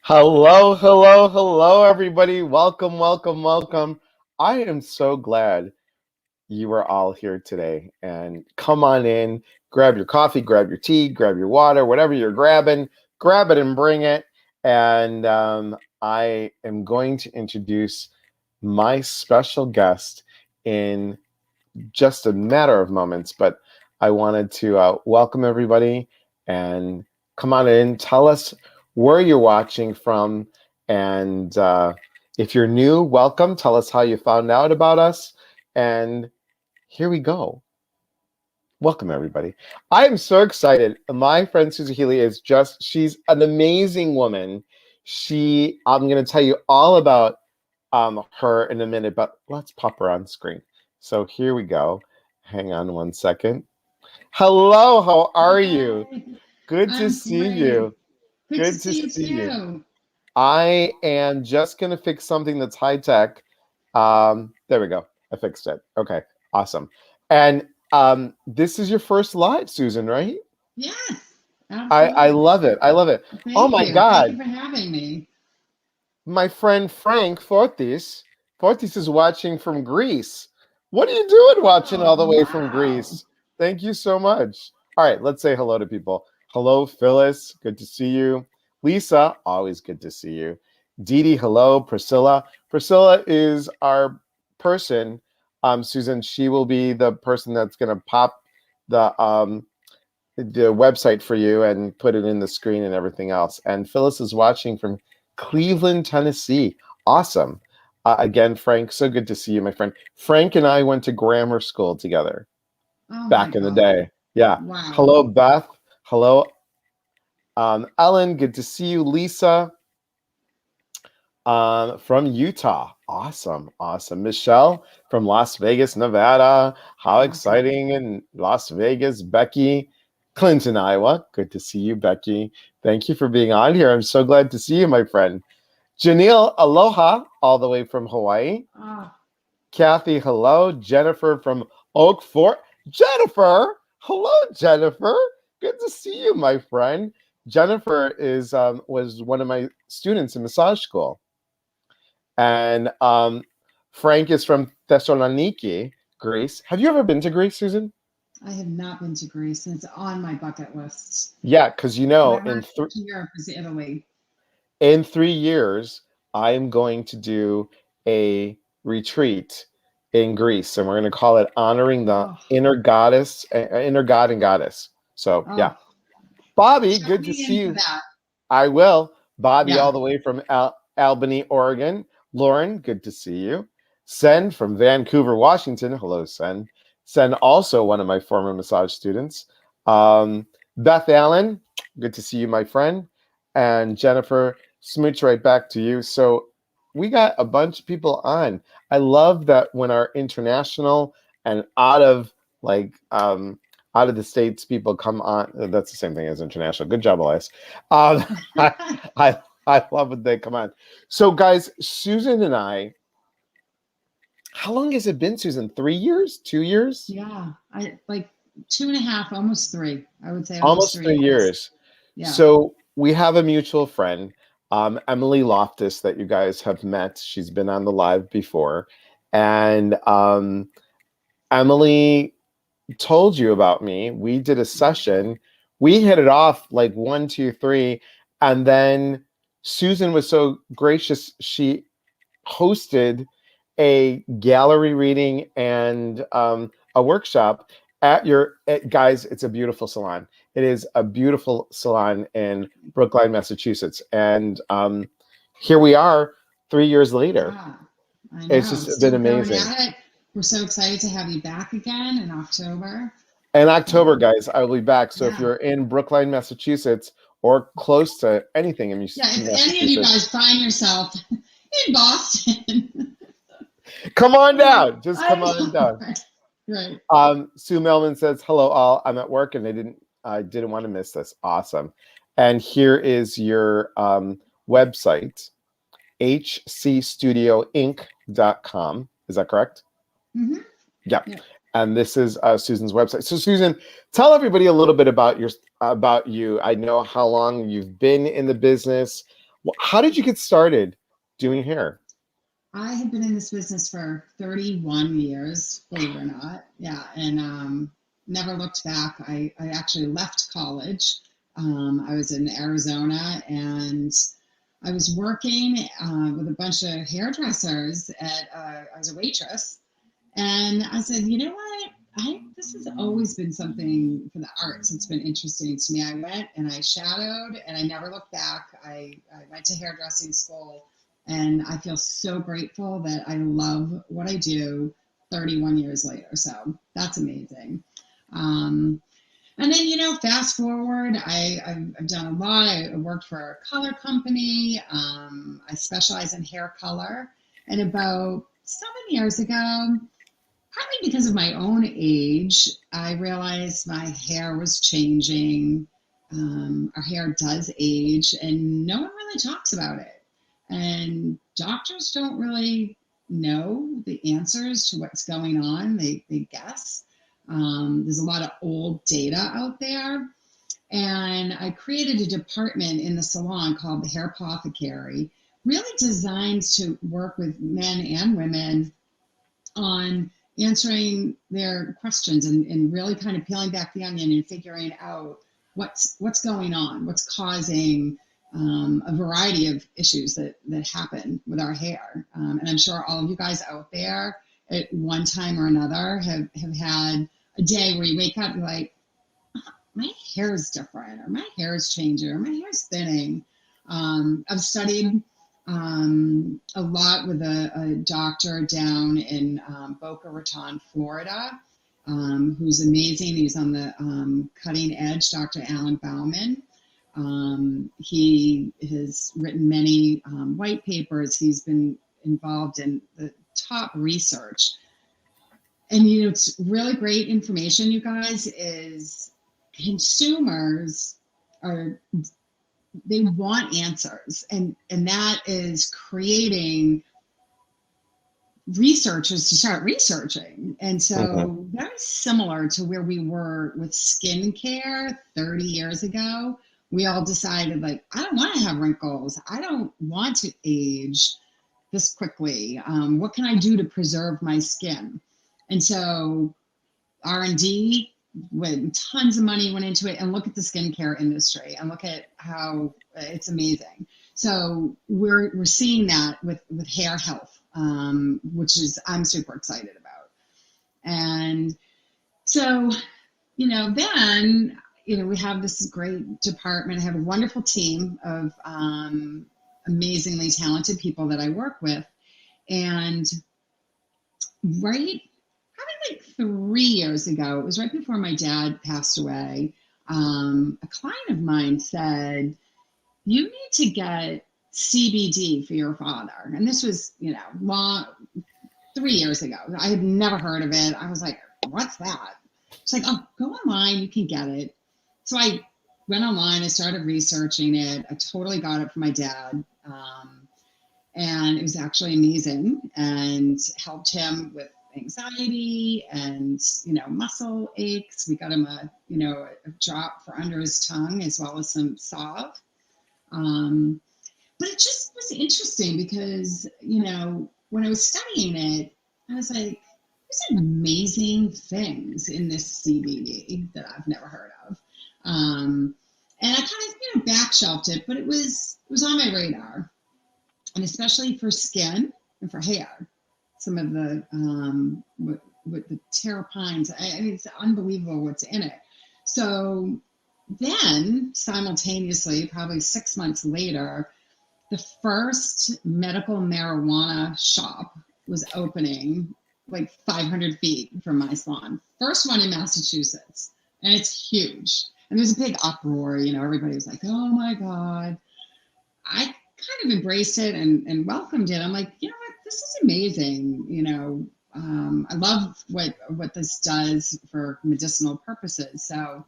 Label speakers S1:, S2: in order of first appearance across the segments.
S1: Hello, hello, hello, everybody. Welcome, welcome, welcome. I am so glad you are all here today. And come on in, grab your coffee, grab your tea, grab your water, whatever you're grabbing, grab it and bring it. And I am going to introduce my special guest in just a matter of moments. But I wanted to welcome everybody and come on in. Tell us where you're watching from. And if you're new, welcome. Tell us how you found out about us. And here we go. Welcome, everybody. I am so excited. My friend Susan Healy she's an amazing woman. I'm going to tell you all about her in a minute, but let's pop her on screen. So here we go. Hang on one second. Hello, how are you?
S2: Hi,
S1: Good to
S2: I'm
S1: see
S2: great.
S1: you.
S2: Good to
S1: Good to
S2: see you
S1: see you.
S2: too.
S1: I am just going to fix something that's high tech. There we go. I fixed it. Okay, awesome. And this is your first live, Susan, right?
S2: Yes,
S1: I
S2: absolutely.
S1: love it. I love it. Oh
S2: Thank
S1: my
S2: you. Thank you
S1: God.
S2: for having me.
S1: My friend Frank Fortis. Fortis is watching from Greece. What are you doing watching all
S2: Oh,
S1: the way from
S2: wow.
S1: Greece? Thank you so much. All right, let's say hello to people. Hello, Phyllis. Good to see you. Lisa, always good to see you. Dee Dee, hello. Priscilla. Priscilla is our person. Susan, she will be the person that's going to pop the website for you and put it in the screen and everything else. And Phyllis is watching from Cleveland, Tennessee. Awesome. Again, Frank, so good to see you, my friend. Frank and I went to grammar school together
S2: Oh my
S1: back in the
S2: God.
S1: day. Yeah.
S2: Wow.
S1: Hello, Beth. Hello, Ellen. Good to see you. Lisa from Utah. Awesome. Awesome. Michelle from Las Vegas, Nevada. How
S2: Awesome.
S1: exciting in Las Vegas. Becky, Clinton, Iowa. Good to see you, Becky. Thank you for being on here. I'm so glad to see you, my friend. Janelle, aloha, all the way from Hawaii.
S2: Oh,
S1: Kathy, hello. Jennifer from Oak Fort. Jennifer, hello, Jennifer. Good to see you, my friend. Jennifer was one of my students in massage school. And Frank is from Thessaloniki, Greece. Have you ever been to Greece, Susan?
S2: I have not been to Greece and it's on my bucket list.
S1: Yeah, because
S2: My last trip to Europe was Italy.
S1: in 3 years, I am going to do a retreat in Greece, and we're going to call it honoring the
S2: Oh,
S1: inner god and goddess. So yeah,
S2: oh,
S1: Bobby,
S2: shout
S1: good to
S2: me
S1: see
S2: in for
S1: you.
S2: that.
S1: I will. Bobby,
S2: Yeah.
S1: all the way from Albany, Oregon. Lauren, good to see you. Sen from Vancouver, Washington. Hello, Sen. Sen, also one of my former massage students. Beth Allen, good to see you, my friend. And Jennifer, smooch right back to you. So we got a bunch of people on. I love that when our international and like out of the states people come on. That's the same thing as international. Good job, Elias. Um, I, I I love when they come on. So, guys, Susan and I. How long has it been, Susan? 3 years? 2 years?
S2: Yeah. I like 2.5, almost three. I would say almost
S1: Almost
S2: 3
S1: three
S2: years.
S1: years.
S2: Yeah.
S1: So we have a mutual friend, Emily Loftus, that you guys have met. She's been on the live before, and Emily told you about me. We did a session. We hit it off like one, two, three. And then Susan was so gracious. She hosted a gallery reading and a workshop guys. It's a beautiful salon. It is a beautiful salon in Brookline, Massachusetts. And here we are 3 years later.
S2: Yeah, I
S1: It's
S2: know.
S1: just been
S2: Still going
S1: amazing.
S2: at it. We're so excited to have you back again in October.
S1: In
S2: So,
S1: October, guys, I will be back. So if
S2: yeah.
S1: you're in Brookline, Massachusetts, or close to anything in
S2: Yeah, if any of you
S1: Massachusetts,
S2: guys find yourself in Boston,
S1: come on down. Just come
S2: I
S1: on
S2: know.
S1: down.
S2: Right.
S1: Sue Melman says, "Hello, all. I'm at work, and I didn't want to miss this. Awesome." And here is your website, hcstudioinc.com. Is that correct?
S2: Mm-hmm.
S1: Yeah.
S2: Yeah.
S1: And this is Susan's website. So, Susan, tell everybody a little bit about you. I know how long you've been in the business. How did you get started doing hair?
S2: I have been in this business for 31 years, believe it or not. Yeah, and never looked back. I actually left college. I was in Arizona, and I was working with a bunch of hairdressers I was a waitress. And I said, you know what? This has always been something for the arts that's been interesting to me. I went and I shadowed and I never looked back. I went to hairdressing school and I feel so grateful that I love what I do 31 years later. So that's amazing. Um, and then, fast forward, I've done a lot. I worked for a color company. I specialize in hair color. And about 7 years ago, partly because of my own age, I realized my hair was changing. Our hair does age, and no one really talks about it. And doctors don't really know the answers to what's going on. They guess. There's a lot of old data out there. And I created a department in the salon called the Hair Apothecary, really designed to work with men and women on answering their questions and really kind of peeling back the onion and figuring out what's going on, what's causing a variety of issues that happen with our hair. And I'm sure all of you guys out there at one time or another have had a day where you wake up and you're like, my hair is different, or my hair is changing, or my hair is thinning. I've studied a lot with a doctor down in Boca Raton, Florida, who's amazing. He's on the cutting edge, Dr. Alan Bauman. He has written many white papers. He's been involved in the top research. And, it's really great information, you guys, is consumers they want answers, and that is creating researchers to start researching. And
S1: Mm-hmm.
S2: so very similar to where we were with skincare 30 years ago. We all decided, like, I don't want to have wrinkles, I don't want to age this quickly. What can I do to preserve my skin? And so R&D, when tons of money went into it, and look at the skincare industry and look at how it's amazing. So we're seeing that with hair health, which is I'm super excited about. And so, then, we have this great department. I have a wonderful team of amazingly talented people that I work with. And right probably like 3 years ago, it was right before my dad passed away. A client of mine said, you need to get CBD for your father. And this was, long 3 years ago. I had never heard of it. I was like, what's that? She's like, oh, go online, you can get it. So I went online, I started researching it. I totally got it for my dad. And it was actually amazing and helped him with anxiety and, muscle aches. We got him a drop for under his tongue as well as some salve. But it just was interesting because, when I was studying it, I was like, there's amazing things in this CBD that I've never heard of. And I kind of, back-shelved it, but it was on my radar. And especially for skin and for hair, some of the with the terpenes, I mean, it's unbelievable what's in it. So then, simultaneously, probably 6 months later, the first medical marijuana shop was opening like 500 feet from my salon. First one in Massachusetts, and it's huge. And there's a big uproar. Everybody was like, "Oh my God!" I kind of embraced it and welcomed it. I'm like, you know what, this is amazing. I love what this does for medicinal purposes. So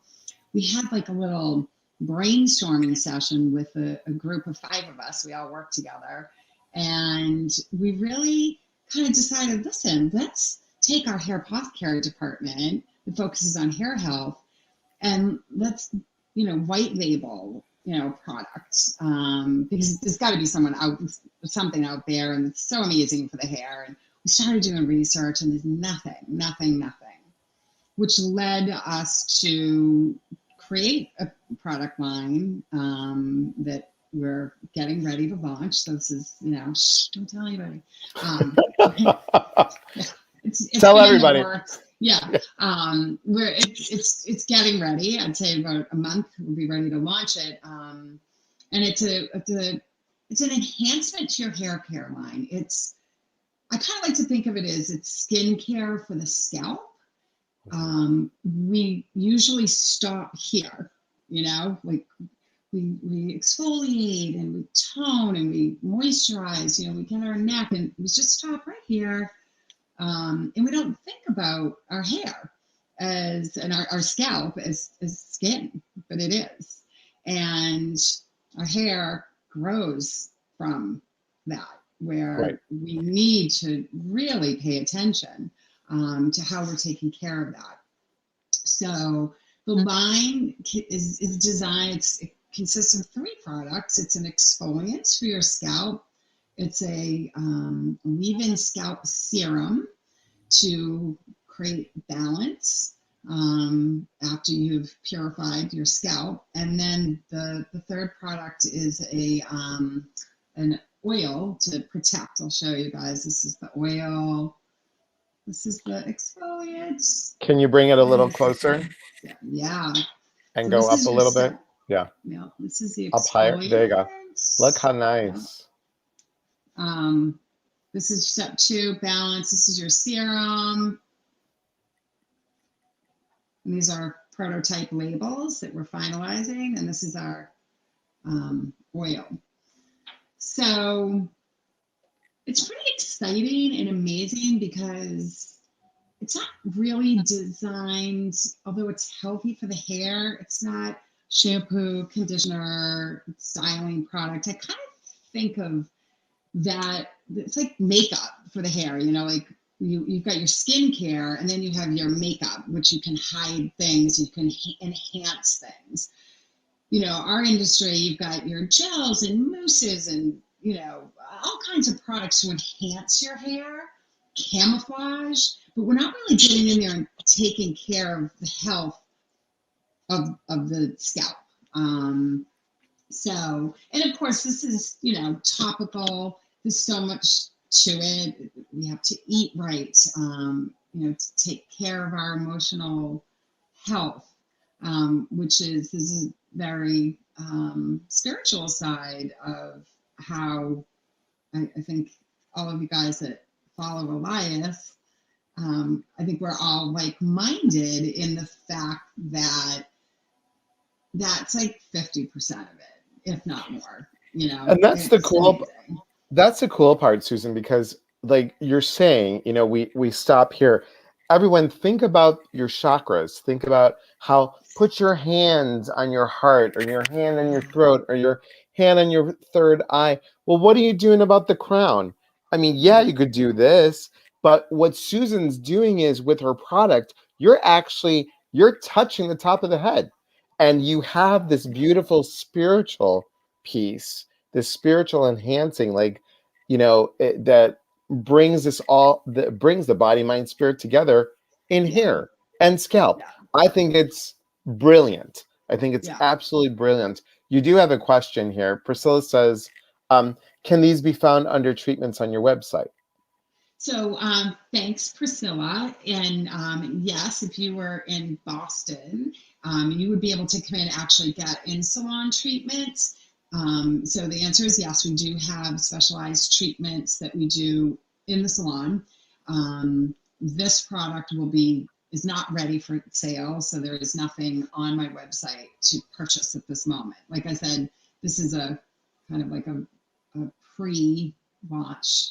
S2: we had like a little brainstorming session with a group of 5 of us. We all worked together, and we really kind of decided, listen, let's take our hair apothecary department that focuses on hair health, and let's white label product, because there's got to be something out there, and it's so amazing for the hair. And we started doing research, and there's nothing, which led us to create a product line that we're getting ready to launch. So this is, shh, don't tell anybody. It's
S1: Tell
S2: been
S1: everybody.
S2: in the works. Yeah. Where it's getting ready. I'd say about a month we'll be ready to launch it. And it's an enhancement to your hair care line. I kind of like to think of it as it's skincare for the scalp. We usually stop here, like we exfoliate and we tone and we moisturize, we get our neck, and we just stop right here. And we don't think about our hair and our scalp as skin, but it is. And our hair grows from that, where
S1: Right.
S2: we need to really pay attention to how we're taking care of that. So the line is designed, it consists of 3 products. It's an exfoliant for your scalp. It's a leave-in scalp serum to create balance after you've purified your scalp. And then the third product is an oil to protect. I'll show you guys. This is the oil. This is the exfoliant.
S1: Can you bring it a little closer?
S2: Yeah.
S1: And
S2: So
S1: go
S2: this
S1: up
S2: is
S1: a
S2: your
S1: little bit? Yeah.
S2: Yeah, this is the
S1: Up higher. There you go.
S2: exfoliant.
S1: Look how nice.
S2: This is step 2, balance. This is your serum. And these are prototype labels that we're finalizing. And this is our oil. So it's pretty exciting and amazing because it's not really designed, although it's healthy for the hair, it's not shampoo, conditioner, styling product. I kind of think of that, it's like makeup for the hair, like you've got your skincare, and then you have your makeup, which you can hide things, you can enhance things. Our industry, you've got your gels and mousses and, all kinds of products to enhance your hair, camouflage, but we're not really getting in there and taking care of the health of the scalp. So, and of course, this is, topical. There's so much to it. We have to eat right, to take care of our emotional health, which is a very spiritual side of how I think all of you guys that follow Elias, I think we're all like-minded in the fact that that's like 50% of it, if not more.
S1: And that's the cool. That's the cool part, Susan, because like you're saying, we stop here. Everyone, think about your chakras. Think about how, put your hands on your heart, or your hand on your throat, or your hand on your third eye. Well, what are you doing about the crown? I mean, yeah, you could do this, but what Susan's doing is, with her product, you're touching the top of the head, and you have this beautiful spiritual piece, this spiritual enhancing, that brings that brings the body, mind, spirit together in hair and scalp. I think it's brilliant. I think it's absolutely brilliant. You do have a question here. Priscilla says, can these be found under treatments on your website?
S2: So thanks, Priscilla. And yes, if you were in Boston, you would be able to come in and actually get in-salon treatments. So the answer is yes, we do have specialized treatments that we do in the salon. This product is not ready for sale, so there is nothing on my website to purchase at this moment. Like I said, this is a kind of like a pre-launch.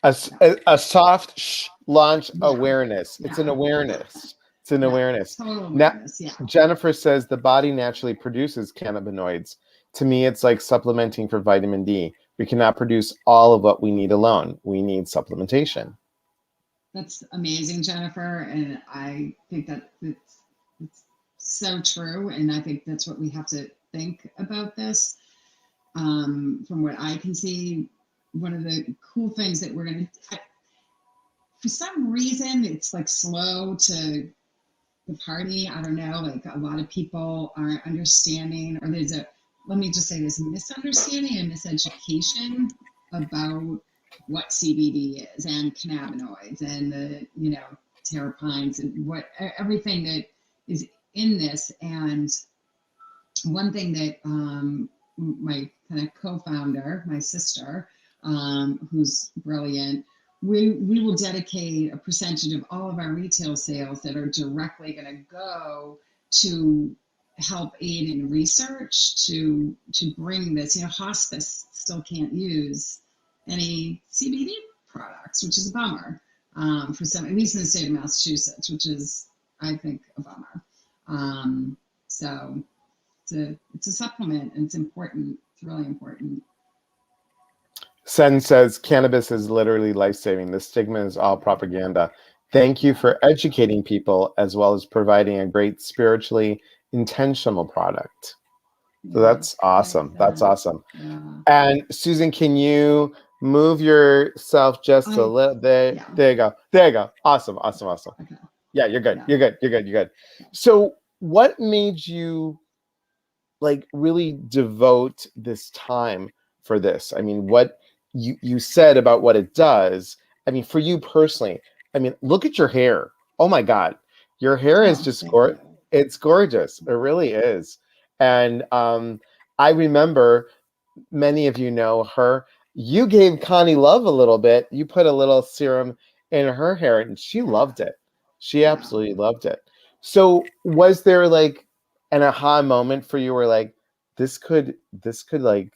S1: A soft launch awareness. It's an awareness. It's an awareness.
S2: Total awareness,
S1: now, Jennifer says the body naturally produces cannabinoids. To me, it's like supplementing for vitamin D. We cannot produce all of what we need alone. We need supplementation.
S2: That's amazing, Jennifer. And I think that it's so true. And I think that's what we have to think about this. From what I can see, one of the cool things that we're going to, for some reason, it's like slow to the party. I don't know, like a lot of people aren't understanding, or there's a, let me just say, there's a misunderstanding and miseducation about what CBD is and cannabinoids and the, terpenes and what everything that is in this. And one thing that my kind of co-founder, my sister, who's brilliant, we will dedicate a percentage of all of our retail sales that are directly going to go to help aid in research to bring this. Hospice still can't use any CBD products, which is a bummer for some, at least in the state of Massachusetts, which is, I think, a bummer. So it's a supplement, and it's important. It's really important.
S1: Sen says cannabis is literally life-saving. The stigma is all propaganda. Thank you for educating people as well as providing a great spiritually intentional product. So that's awesome. That's awesome.
S2: Yeah.
S1: And Susan, can you move yourself just a little there? Yeah. There you go. There you go. Awesome. Awesome. Awesome. Okay. Yeah, you're good. Yeah. You're good. You're good. You're good. So what made you like really devote this time for this? I mean, what you said about what it does. I mean, for you personally, I mean, look at your hair. Oh my God. Your hair is just gorgeous. It's gorgeous. It really is. And I remember, many of you know her. You gave Connie love a little bit. You put a little serum in her hair and she loved it. She absolutely loved it. So was there like an aha moment for you where like, this could like,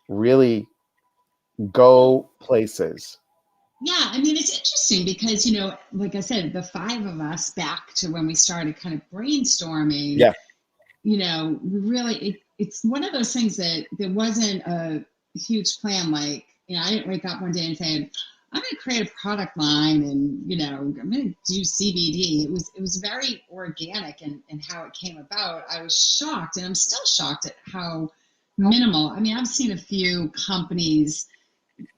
S1: really go places?
S2: Yeah, I mean, it's interesting because, like I said, the five of us back to when we started kind of brainstorming, really, it's one of those things that there wasn't a huge plan. Like, I didn't wake up one day and say, I'm going to create a product line and, I'm going to do CBD. It was very organic and how it came about. I was shocked, and I'm still shocked at how minimal. I mean, I've seen a few companies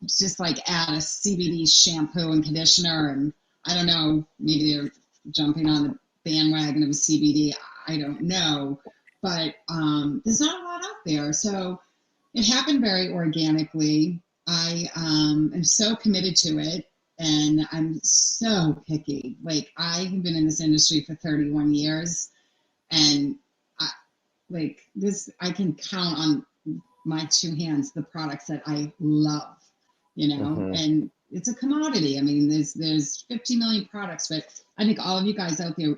S2: just like add a CBD shampoo and conditioner, and I don't know, maybe they're jumping on the bandwagon of CBD. I don't know, but there's not a lot out there. So it happened very organically. I am so committed to it, and I'm so picky. Like, I have been in this industry for 31 years, and I can count on my two hands the products that I love. And it's a commodity. I mean, there's 50 million products, but I think all of you guys out there,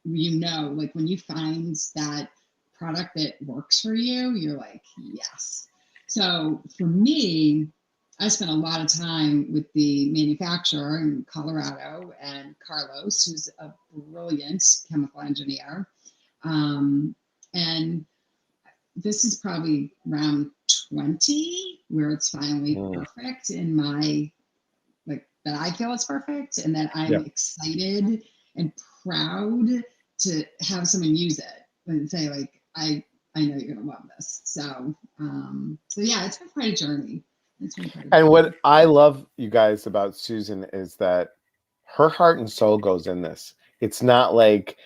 S2: like when you find that product that works for you, you're like, yes. So for me, I spent a lot of time with the manufacturer in Colorado, and Carlos, who's a brilliant chemical engineer. And this is probably round 20 where it's finally perfect in my, like, that I feel it's perfect and that I'm excited and proud to have someone use it and say, like, I know you're gonna love this. So yeah, it's been quite a journey.
S1: And what I love, you guys, about Susan is that her heart and soul goes in this. It's not like,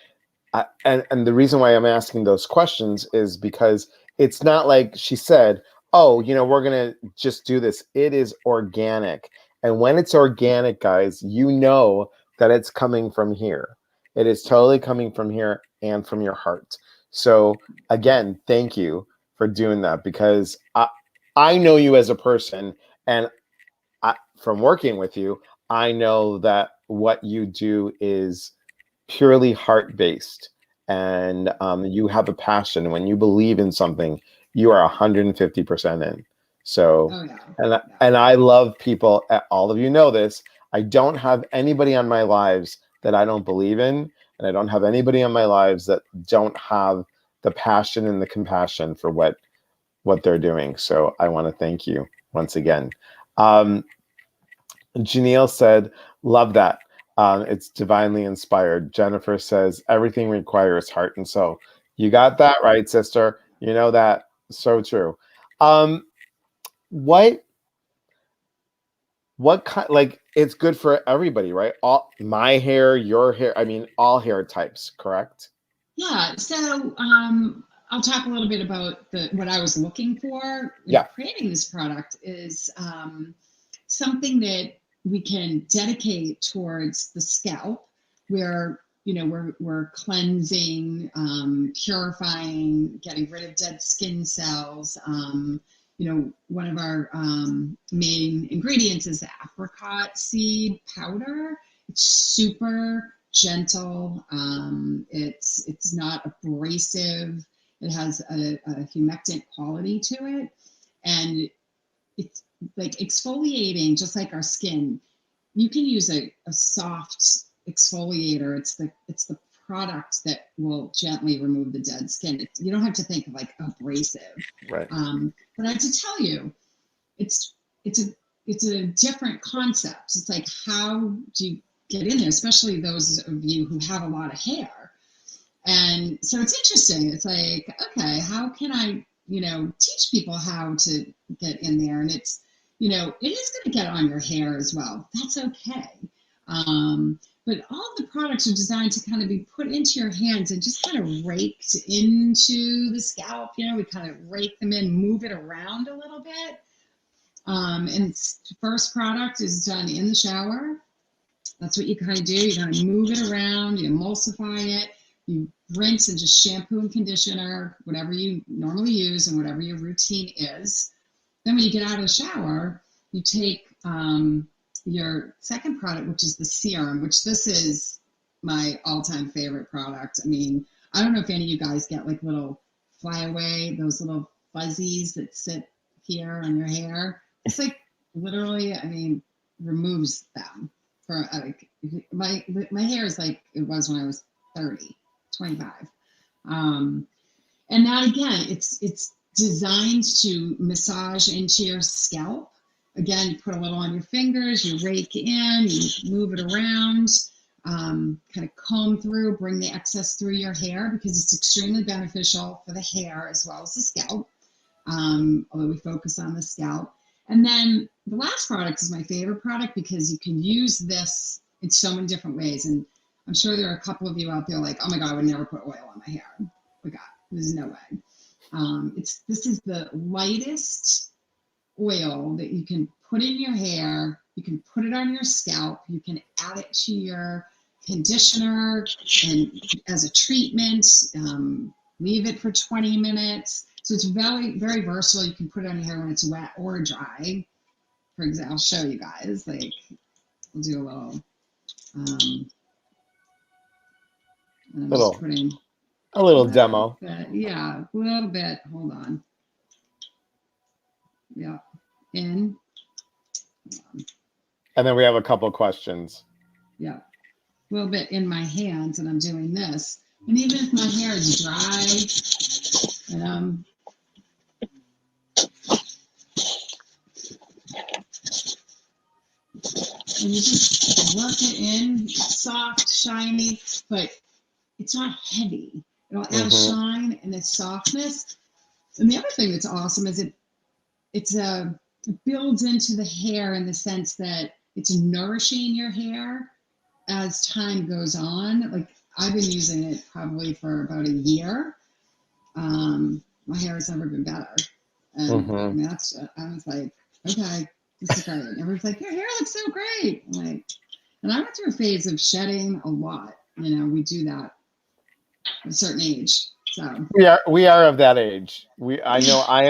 S1: and the reason why I'm asking those questions is because it's not like she said, oh, we're going to just do this. It is organic. And when it's organic, guys, that it's coming from here. It is totally coming from here and from your heart. So again, thank you for doing that, because I know you as a person, and from working with you, I know that what you do is purely heart-based, and you have a passion. When you believe in something, you are 150% in. So, and I love people. All of you know this. I don't have anybody on my lives that I don't believe in, and I don't have anybody on my lives that don't have the passion and the compassion for what they're doing. So I want to thank you once again. Janelle said, love that. It's divinely inspired. Jennifer says, everything requires heart and soul. You got that right, sister. You know that. So true. Um, what kind, like, it's good for everybody, right? All my hair, your hair, I mean all hair types, correct?
S2: Yeah, so I'll talk a little bit about what I was looking for in
S1: Yeah.
S2: creating this product is something that we can dedicate towards the scalp, where we're cleansing, purifying, getting rid of dead skin cells. One of our main ingredients is the apricot seed powder. It's super gentle. It's not abrasive. It has a humectant quality to it, and it's like exfoliating, just like our skin. You can use a soft exfoliator. It's the product that will gently remove the dead skin. You don't have to think of like abrasive.
S1: Right.
S2: But I have to tell you, it's it's a it's a different concept. It's like, how do you get in there, especially those of you who have a lot of hair. And so it's interesting. It's like, okay, how can I, teach people how to get in there? And it is going to get on your hair as well. That's okay. But all of the products are designed to kind of be put into your hands and just kind of raked into the scalp. We kind of rake them in, move it around a little bit. And its first product is done in the shower. That's what you kind of do. You kind of move it around, you emulsify it, you rinse and just shampoo and conditioner, whatever you normally use and whatever your routine is. Then when you get out of the shower, you take your second product, which is the serum, which this is my all-time favorite product. I mean, I don't know if any of you guys get like little flyaway, those little fuzzies that sit here on your hair. It's like literally, I mean, removes them. For like my hair is like it was when I was 30, 25. And that again, it's designed to massage into your scalp. Again, you put a little on your fingers, you rake in, you move it around, kind of comb through, bring the excess through your hair because it's extremely beneficial for the hair as well as the scalp. Although we focus on the scalp. And then the last product is my favorite product because you can use this in so many different ways. And I'm sure there are a couple of you out there like, oh my God, I would never put oil on my hair. Oh my God, there's no way. This is the lightest oil that you can put in your hair. You can put it on your scalp. You can add it to your conditioner and as a treatment. Leave it for 20 minutes. So it's very, very versatile. You can put it on your hair when it's wet or dry. For example, I'll show you guys. Like, we'll do a little. I'm just
S1: Little
S2: putting
S1: a little
S2: a little
S1: demo.
S2: bit. Yeah, a little bit. Hold on. Yeah, in.
S1: And then we have a couple questions.
S2: Yeah, a little bit in my hands, and I'm doing this. And even if my hair is dry, and and you just work it in, soft, shiny, but it's not heavy. It'll add a
S1: Mm-hmm.
S2: shine and a softness. And the other thing that's awesome is it builds into the hair in the sense that it's nourishing your hair as time goes on. Like I've been using it probably for about a year. My hair has never been better. And I
S1: Mm-hmm.
S2: mean, I was like, okay, this is great. And everyone's like, your hair looks so great. I'm like, and I went through a phase of shedding a lot. We do that at a certain age. So
S1: We are of that age. I know I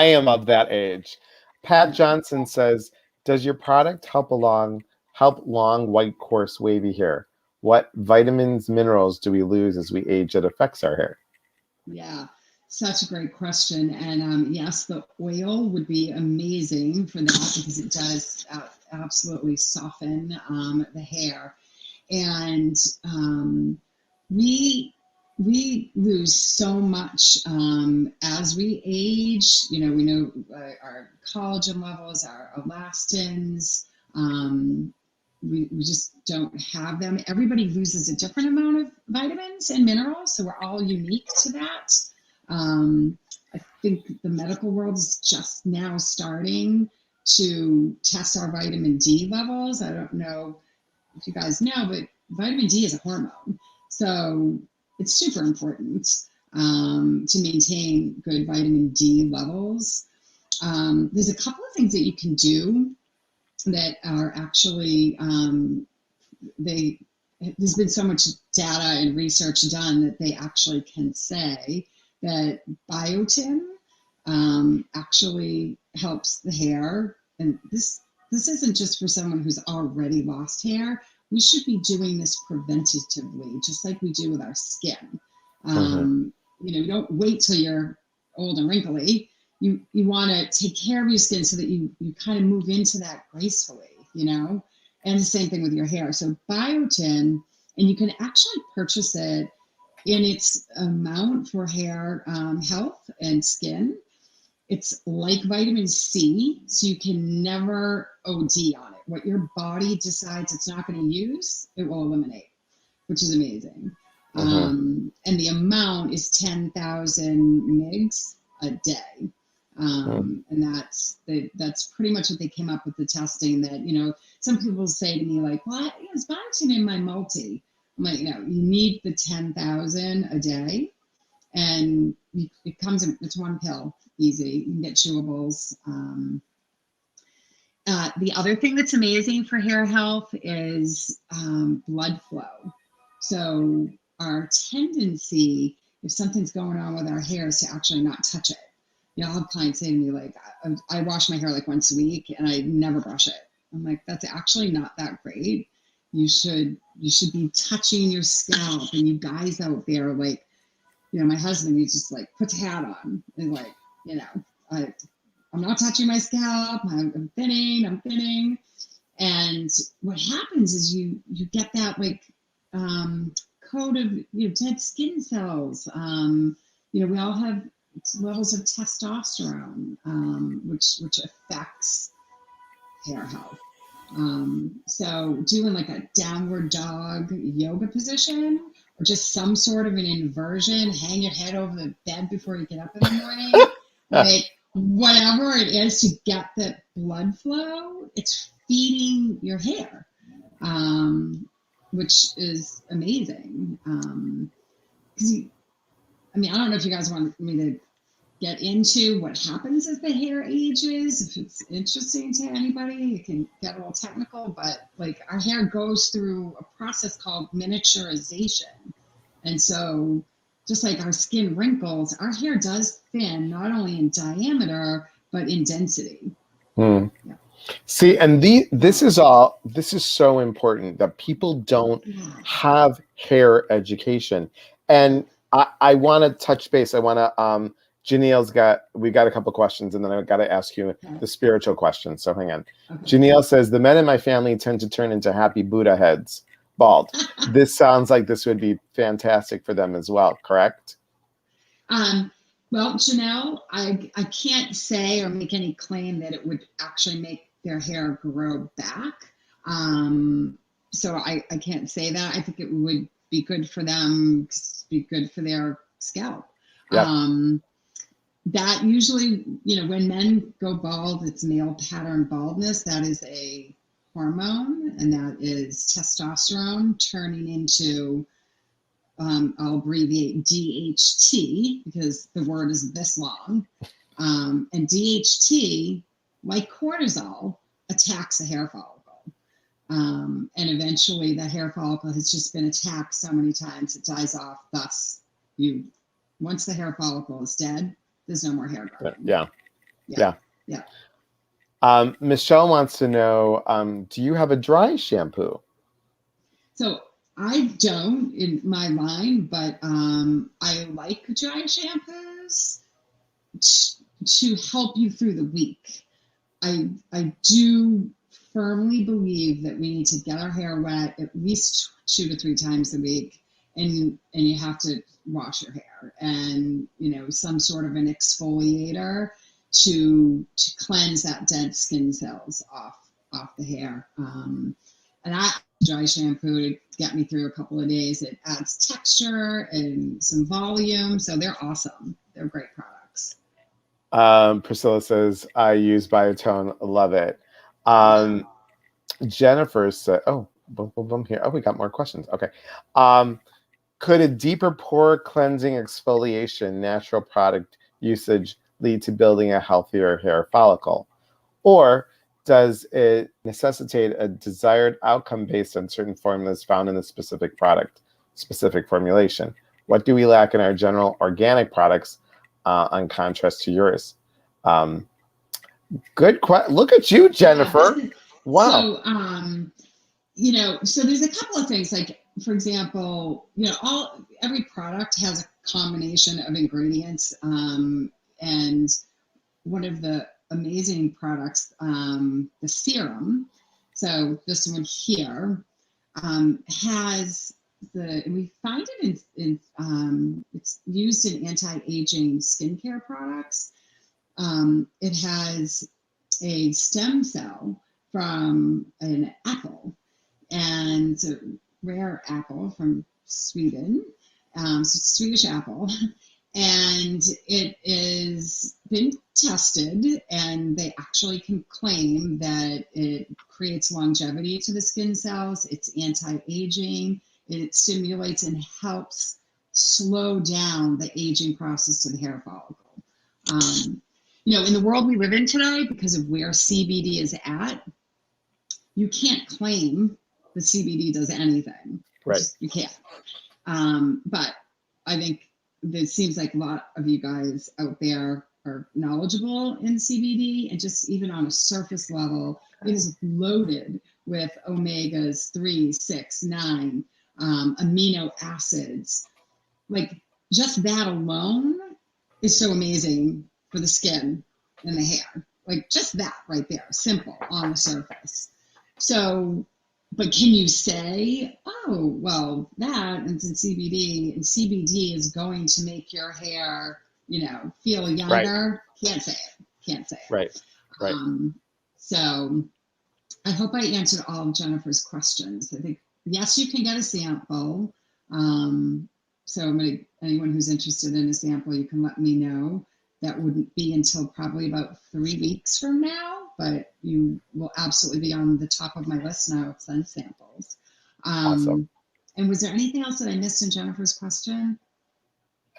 S1: am of that age. Pat
S2: yeah,
S1: Johnson says, "Does your product help long, white, coarse, wavy hair? What vitamins, minerals do we lose as we age that affects our hair?"
S2: yeah, such a great question. And yes, the oil would be amazing for that because it does absolutely soften the hair. And we we lose so much as we age. We know our collagen levels, our elastins. we just don't have them. Everybody loses a different amount of vitamins and minerals, so we're all unique to that. I think the medical world is just now starting to test our vitamin D levels. I don't know if you guys know, but vitamin D is a hormone. So it's super important to maintain good vitamin D levels. There's a couple of things that you can do that are actually, there's been so much data and research done that they actually can say that biotin actually helps the hair. And this isn't just for someone who's already lost hair. We should be doing this preventatively, just like we do with our skin. You don't wait till you're old and wrinkly. You want to take care of your skin so that you kind of move into that gracefully, and the same thing with your hair. So biotin, and you can actually purchase it in its amount for hair health and skin. It's like vitamin C, so you can never OD on it. What your body decides it's not going to use, it will eliminate, which is amazing. And the amount is 10,000 mgs a day. And that's pretty much what they came up with the testing that, some people say to me like, well, it's biotin in my multi. I'm like, no, you need the 10,000 a day. And it comes in, it's one pill, easy. You can get chewables. The other thing that's amazing for hair health is blood flow. So our tendency, if something's going on with our hair, is to actually not touch it. I'll have clients say to me, like, I wash my hair like once a week and I never brush it. I'm like, that's actually not that great. You should be touching your scalp. And you guys out there, like, my husband, he just like puts a hat on and like, I'm not touching my scalp. I'm thinning. And what happens is you get that like coat of dead skin cells. We all have levels of testosterone, which affects hair health. So doing like a downward dog yoga position, or just some sort of an inversion, hang your head over the bed before you get up in the morning, like whatever it is to get that blood flow, it's feeding your hair, which is amazing. Because I don't know if you guys want me to get into what happens as the hair ages. If it's interesting to anybody, it can get a little technical, but like our hair goes through a process called miniaturization. And so just like our skin wrinkles, our hair does thin, not only in diameter, but in density.
S1: Yeah. See, and this is so important that people don't have hair education. And I want to touch base. I want to, we got a couple questions, and then I've got to ask you the spiritual question. So hang on. Okay. Janelle says, the men in my family tend to turn into happy Buddha heads, bald. This sounds like this would be fantastic for them as well, correct?
S2: Well, Janelle, I can't say or make any claim that it would actually make their hair grow back. So I can't say that. I think it would be good for them, be good for their scalp. Yep. That usually, when men go bald, it's male pattern baldness. That is a hormone, and that is testosterone turning into, I'll abbreviate DHT because the word is this long. And DHT, like cortisol, attacks the hair follicle. And eventually the hair follicle has just been attacked so many times it dies off. Thus, once the hair follicle is dead, there's no more hair growing. Yeah.
S1: Michelle wants to know, do you have a dry shampoo?
S2: So I don't in my line, but I like dry shampoos to help you through the week. I do firmly believe that we need to get our hair wet at least 2 to 3 times a week, and you have to wash your hair, and some sort of an exfoliator to cleanse that dead skin cells off the hair. and I dry shampoo to get me through a couple of days. It adds texture and some volume, so they're awesome. They're great products.
S1: Priscilla says, I use Biotone, love it.
S2: Yeah.
S1: Jennifer said, oh, boom, boom, boom here. Oh, we got more questions. Okay. Could a deeper pore cleansing exfoliation natural product usage lead to building a healthier hair follicle? Or does it necessitate a desired outcome based on certain formulas found in the specific product, specific formulation? What do we lack in our general organic products on contrast to yours? Good question. Look at you, Jennifer.
S2: Yeah.
S1: Wow.
S2: So, so there's a couple of things, like, for example, every product has a combination of ingredients. And one of the amazing products, the serum, so this one here, has we find it it's used in anti-aging skincare products. It has a stem cell from an apple, and it's a rare apple from Sweden. So it's a Swedish apple, and it is been tested, and they actually can claim that it creates longevity to the skin cells. It's anti-aging. It stimulates and helps slow down the aging process to the hair follicle. In the world we live in today, because of where CBD is at, you can't claim that CBD does anything.
S1: Right.
S2: You can't. But I think it seems like a lot of you guys out there are knowledgeable in CBD, and just even on a surface level, it is loaded with omegas 3, 6, 9, amino acids. Like, just that alone is so amazing for the skin and the hair. Like, just that right there, simple on the surface. So, but can you say, oh, well, that and CBD, and CBD is going to make your hair, feel younger? Right. Can't say it. Can't say it.
S1: Right. Right.
S2: So I hope I answered all of Jennifer's questions. I think, yes, you can get a sample. So anyone who's interested in a sample, you can let me know. That wouldn't be until probably about 3 weeks from now, but you will absolutely be on the top of my list, and I will send samples.
S1: Awesome.
S2: And was there anything else that I missed in Jennifer's question?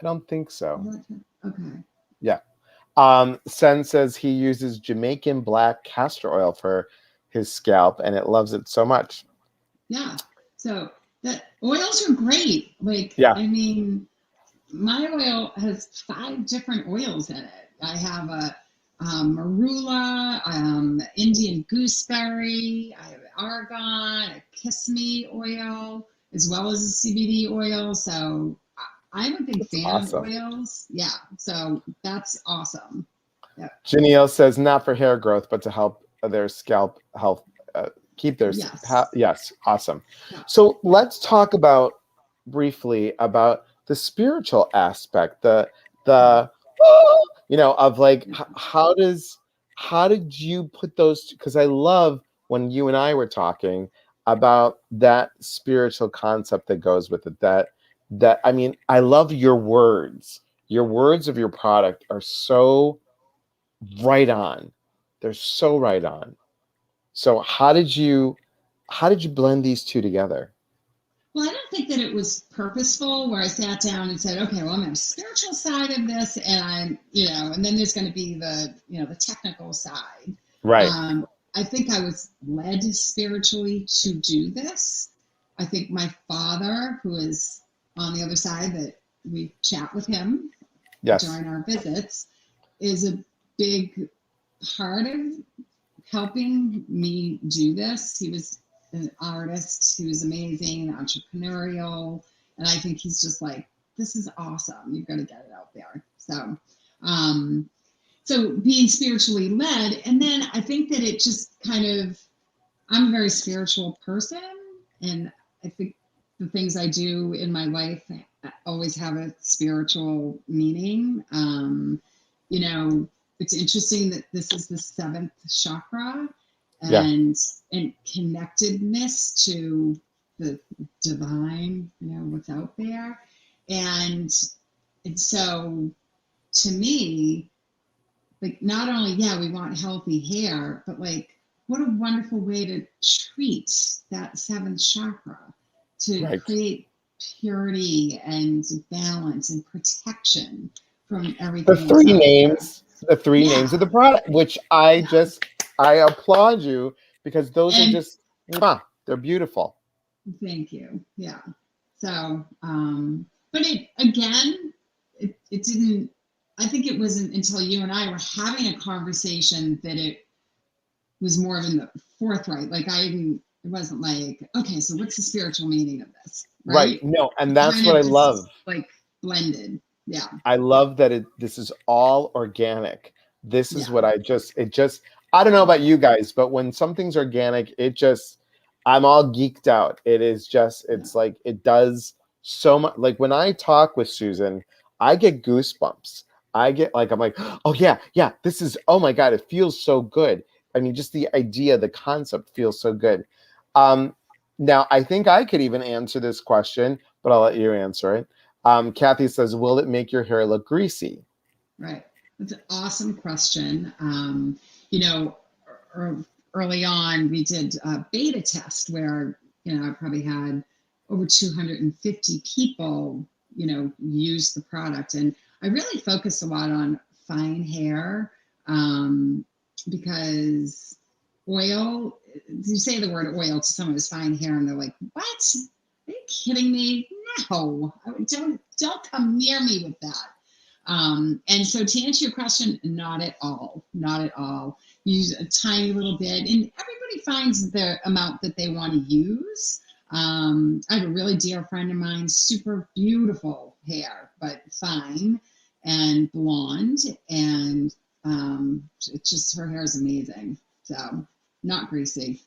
S1: I don't think so.
S2: Okay.
S1: Yeah. Sen says he uses Jamaican black castor oil for his scalp, and it loves it so much.
S2: Yeah. So the oils are great. Like,
S1: yeah.
S2: I mean, my oil has 5 different oils in it. I have a marula, Indian gooseberry, I have argan, a kiss me oil, as well as a CBD oil. So I'm a big fan of oils. Yeah, so that's awesome. Yep.
S1: Janelle says not for hair growth, but to help their scalp health, keep their yes, awesome. Yeah. So let's talk briefly about the spiritual aspect, of like how did you put those, because I love when you and I were talking about that spiritual concept that goes with it, that I mean, I love your words of your product are so right on. They're so right on. So how did you blend these two together?
S2: Well, I don't think that it was purposeful, where I sat down and said, okay, well, I'm going to have a spiritual side of this, and I'm, and then there's going to be the, the technical side.
S1: Right.
S2: I think I was led spiritually to do this. I think my father, who is on the other side, that we chat with him during our visits, is a big part of helping me do this. He was an artist who was amazing, entrepreneurial, and I think he's just like, this is awesome. You've got to get it out there. So, so being spiritually led, and then I think that it just kind of, I'm a very spiritual person, and I think the things I do in my life always have a spiritual meaning. It's interesting that this is the 7th chakra,
S1: Yeah.
S2: and connectedness to the divine, what's out there. And, and so to me, like, not only, yeah, we want healthy hair, but like, what a wonderful way to treat that seventh chakra, to
S1: Right.
S2: create purity and balance and protection from
S1: The
S2: everything that's
S1: three
S2: out there.
S1: names, the three
S2: Yeah,
S1: names of the product, which I applaud you because those are
S2: and
S1: just, mwah, they're beautiful.
S2: thank you. Yeah. So, but it again, it didn't. I think it wasn't until you and I were having a conversation that it was more in the forthright. Like I didn't. It wasn't like, okay, so what's the spiritual meaning of this,
S1: Right.
S2: right?
S1: No, and
S2: It
S1: that's
S2: kind
S1: what I
S2: of
S1: love.
S2: just like blended. Yeah,
S1: I love that this is all organic. This is
S2: yeah,
S1: what I don't know about you guys, but when something's organic, I'm all geeked out.
S2: yeah.
S1: It's like it does so much. Like when I talk with Susan, I get goosebumps. I'm like, oh yeah, yeah, oh my God, it feels so good. I mean, just the idea, the concept feels so good. Um, Now I think I could even answer this question, but I'll let you answer it. Kathy says, will it make your hair look greasy?
S2: Right. That's an awesome question. You know, early on, we did a beta test where, I probably had over 250 people, use the product. And I really focused a lot on fine hair because oil, you say the word oil to someone who's fine hair and they're like, what? Are you kidding me? No, don't come near me with that. And so to answer your question, not at all, not at all. Use a tiny little bit, and everybody finds the amount that they want to use. I have a really dear friend of mine, super beautiful hair, but fine and blonde, and it's just her hair is amazing. So not greasy.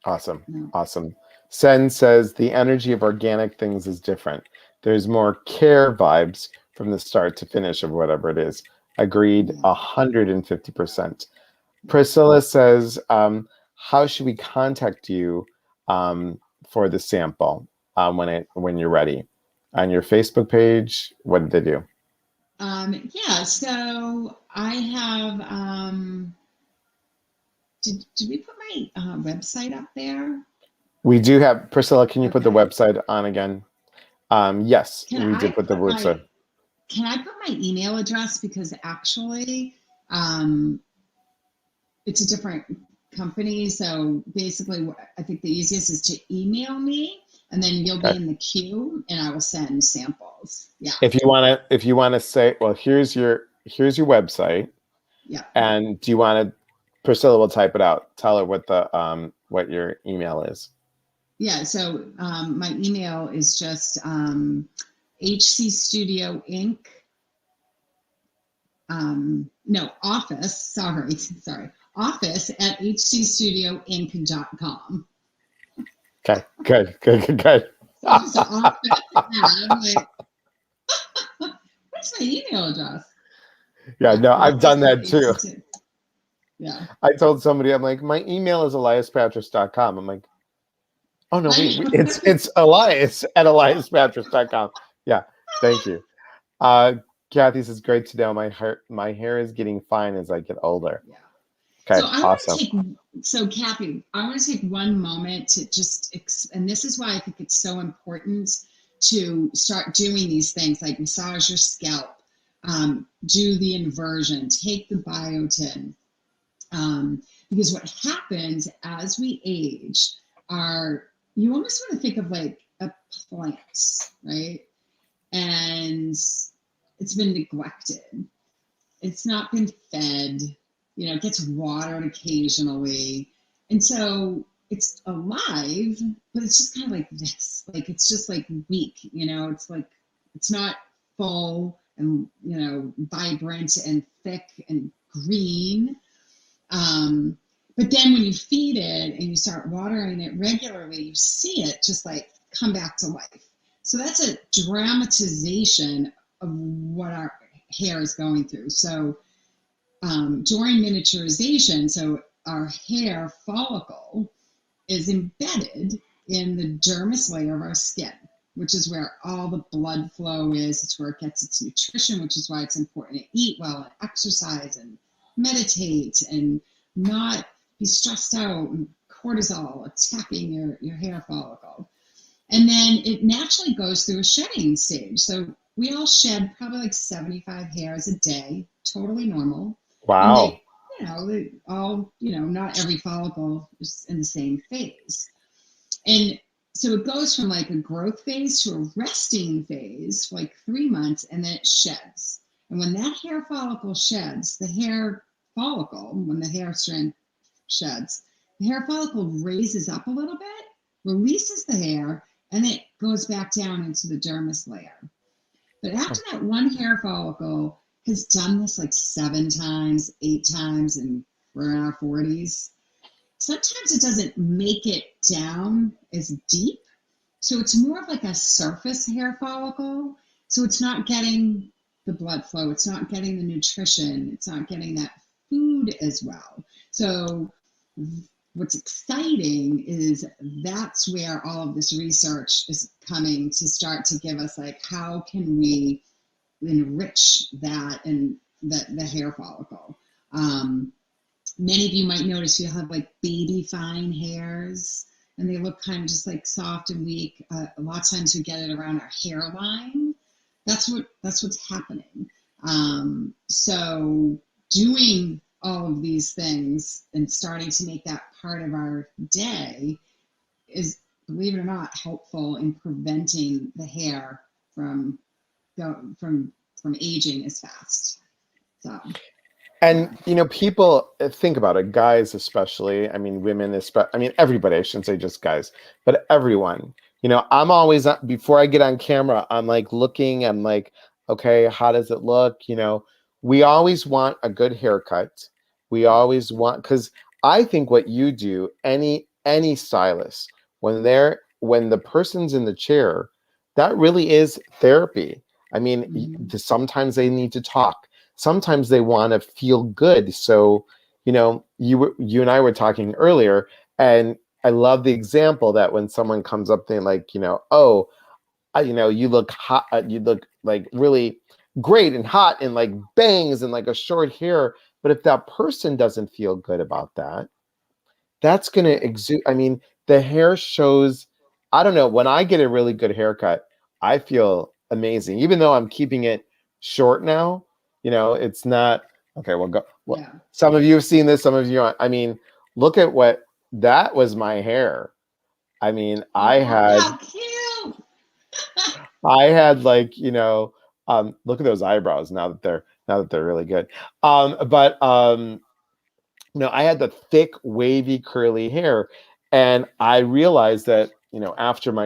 S1: Awesome.
S2: No.
S1: Awesome. Sen says the energy of organic things is different. There's more care vibes from the start to finish of whatever it is. Agreed,
S2: Yeah.
S1: 150%. Priscilla says, how should we contact you for the sample when you're ready? On your Facebook page, what did they do?
S2: Yeah. So I have. Did we put my website up there?
S1: We do have, Priscilla, can you put the
S2: Okay.
S1: website on again? Yes,
S2: Can
S1: we
S2: I
S1: did put the
S2: put
S1: website.
S2: my Can I put my email address because actually, um, it's a different company. So basically, I think the easiest is to email me, and then you'll be
S1: Okay.
S2: in the queue, and I will send samples. Yeah.
S1: If you want to say, well, here's your website,
S2: Yeah.
S1: and do you want to? Priscilla will type it out. Tell her what your email is.
S2: Yeah. So my email is just HC Studio Inc. No, office. Sorry. Office at hcstudioinc.com.
S1: Okay, good.
S2: So just an office. Yeah, I'm like, what's my email address?
S1: Yeah,
S2: Yeah,
S1: no, I've
S2: office
S1: done
S2: at
S1: that too.
S2: HC2. Yeah.
S1: I told somebody, I'm like, my email is eliaspatris.com. I'm like, oh no,
S2: I know.
S1: it's Elias at eliaspatris.com. Yeah, thank you. Uh, Kathy says, great to know. My hair is getting fine as I get older.
S2: Yeah. So
S1: Okay,
S2: I want to
S1: awesome.
S2: take, so Kathy, I want to take one moment to just, and this is why I think it's so important to start doing these things like massage your scalp, do the inversion, take the biotin. Because what happens as we age are, you almost want to think of like a plant, right? And it's been neglected. It's not been fed, it gets watered occasionally. And so it's alive, but it's just kind of like this. Like it's just like weak, it's like it's not full and vibrant and thick and green. But then when you feed it and you start watering it regularly, you see it just like come back to life. So that's a dramatization of what our hair is going through. So during miniaturization, so our hair follicle is embedded in the dermis layer of our skin, which is where all the blood flow is. It's where it gets its nutrition, which is why it's important to eat well and exercise and meditate and not be stressed out and cortisol attacking your hair follicle. And then it naturally goes through a shedding stage. So we all shed probably like 75 hairs a day, totally normal. And
S1: Wow.
S2: they all, not every follicle is in the same phase. And so it goes from like a growth phase to a resting phase for like 3 months, and then it sheds. And when that hair follicle sheds, the hair follicle, when the hair strand sheds, the hair follicle raises up a little bit, releases the hair, and it goes back down into the dermis layer. But after that one hair follicle has done this like 7 times, 8 times, and we're in our 40s, sometimes it doesn't make it down as deep. So it's more of like a surface hair follicle. So it's not getting the blood flow, it's not getting the nutrition, it's not getting that food as well. So what's exciting is that's where all of this research is coming to start to give us, like, how can we enrich that and the hair follicle. Many of you might notice you have like baby fine hairs, and they look kind of just like soft and weak. A lot of times we get it around our hairline. That's what's happening. So doing all of these things and starting to make that part of our day is, believe it or not, helpful in preventing the hair from aging as fast. So.
S1: And people think about it, guys especially. I mean, women especially. I mean, everybody. I shouldn't say just guys, but everyone. I'm always, before I get on camera, I'm like looking. I'm like, okay, how does it look? We always want a good haircut. We always want, because I think what you do, any stylist, when the person's in the chair, that really is therapy. I mean, sometimes they need to talk. Sometimes they want to feel good. So, you and I were talking earlier, and I love the example that when someone comes up there like, oh, you look hot, you look like really great and hot and like bangs and like a short hair. But if that person doesn't feel good about that, that's going to exude. I mean, the hair shows, I don't know, when I get a really good haircut, I feel amazing, even though I'm keeping it short now. It's not okay. Well, go. Well,
S2: Yeah.
S1: some of you have seen this. Some of you aren't. I mean, look at that was my hair. I mean,
S2: How cute.
S1: I had like, look at those eyebrows now that they're really good. But I had the thick, wavy, curly hair, and I realized that, after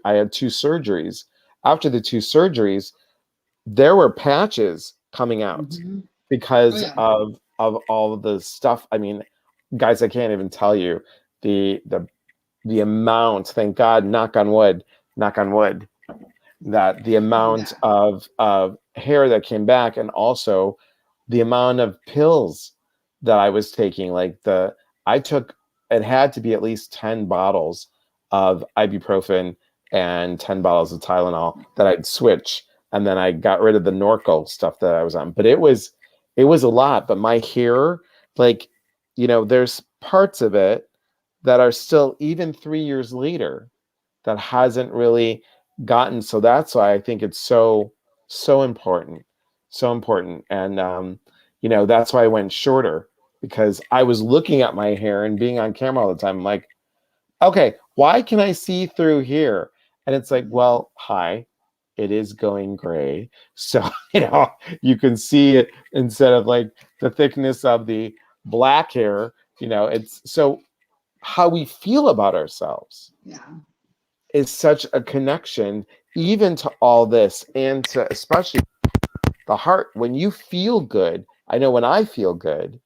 S1: I had 2 surgeries. After the 2 surgeries, there were patches coming out because of all of the stuff. I mean, guys, I can't even tell you the amount. Thank God, knock on wood, that the amount of hair that came back, and also the amount of pills that I was taking. Like it had to be at least 10 bottles of ibuprofen and 10 bottles of Tylenol that I'd switch. And then I got rid of the Norco stuff that I was on. But it was a lot. But my hair, like, there's parts of it that are still, even 3 years later, that hasn't really gotten. So that's why I think it's so important. So important. And, that's why I went shorter, because I was looking at my hair and being on camera all the time. I'm like, okay, why can I see through here? And it's like, well, hi, it is going gray. So, you can see it instead of like the thickness of the black hair. It's so how we feel about ourselves is such a connection, even to all this, and to especially the heart. When you feel good, I know when I feel good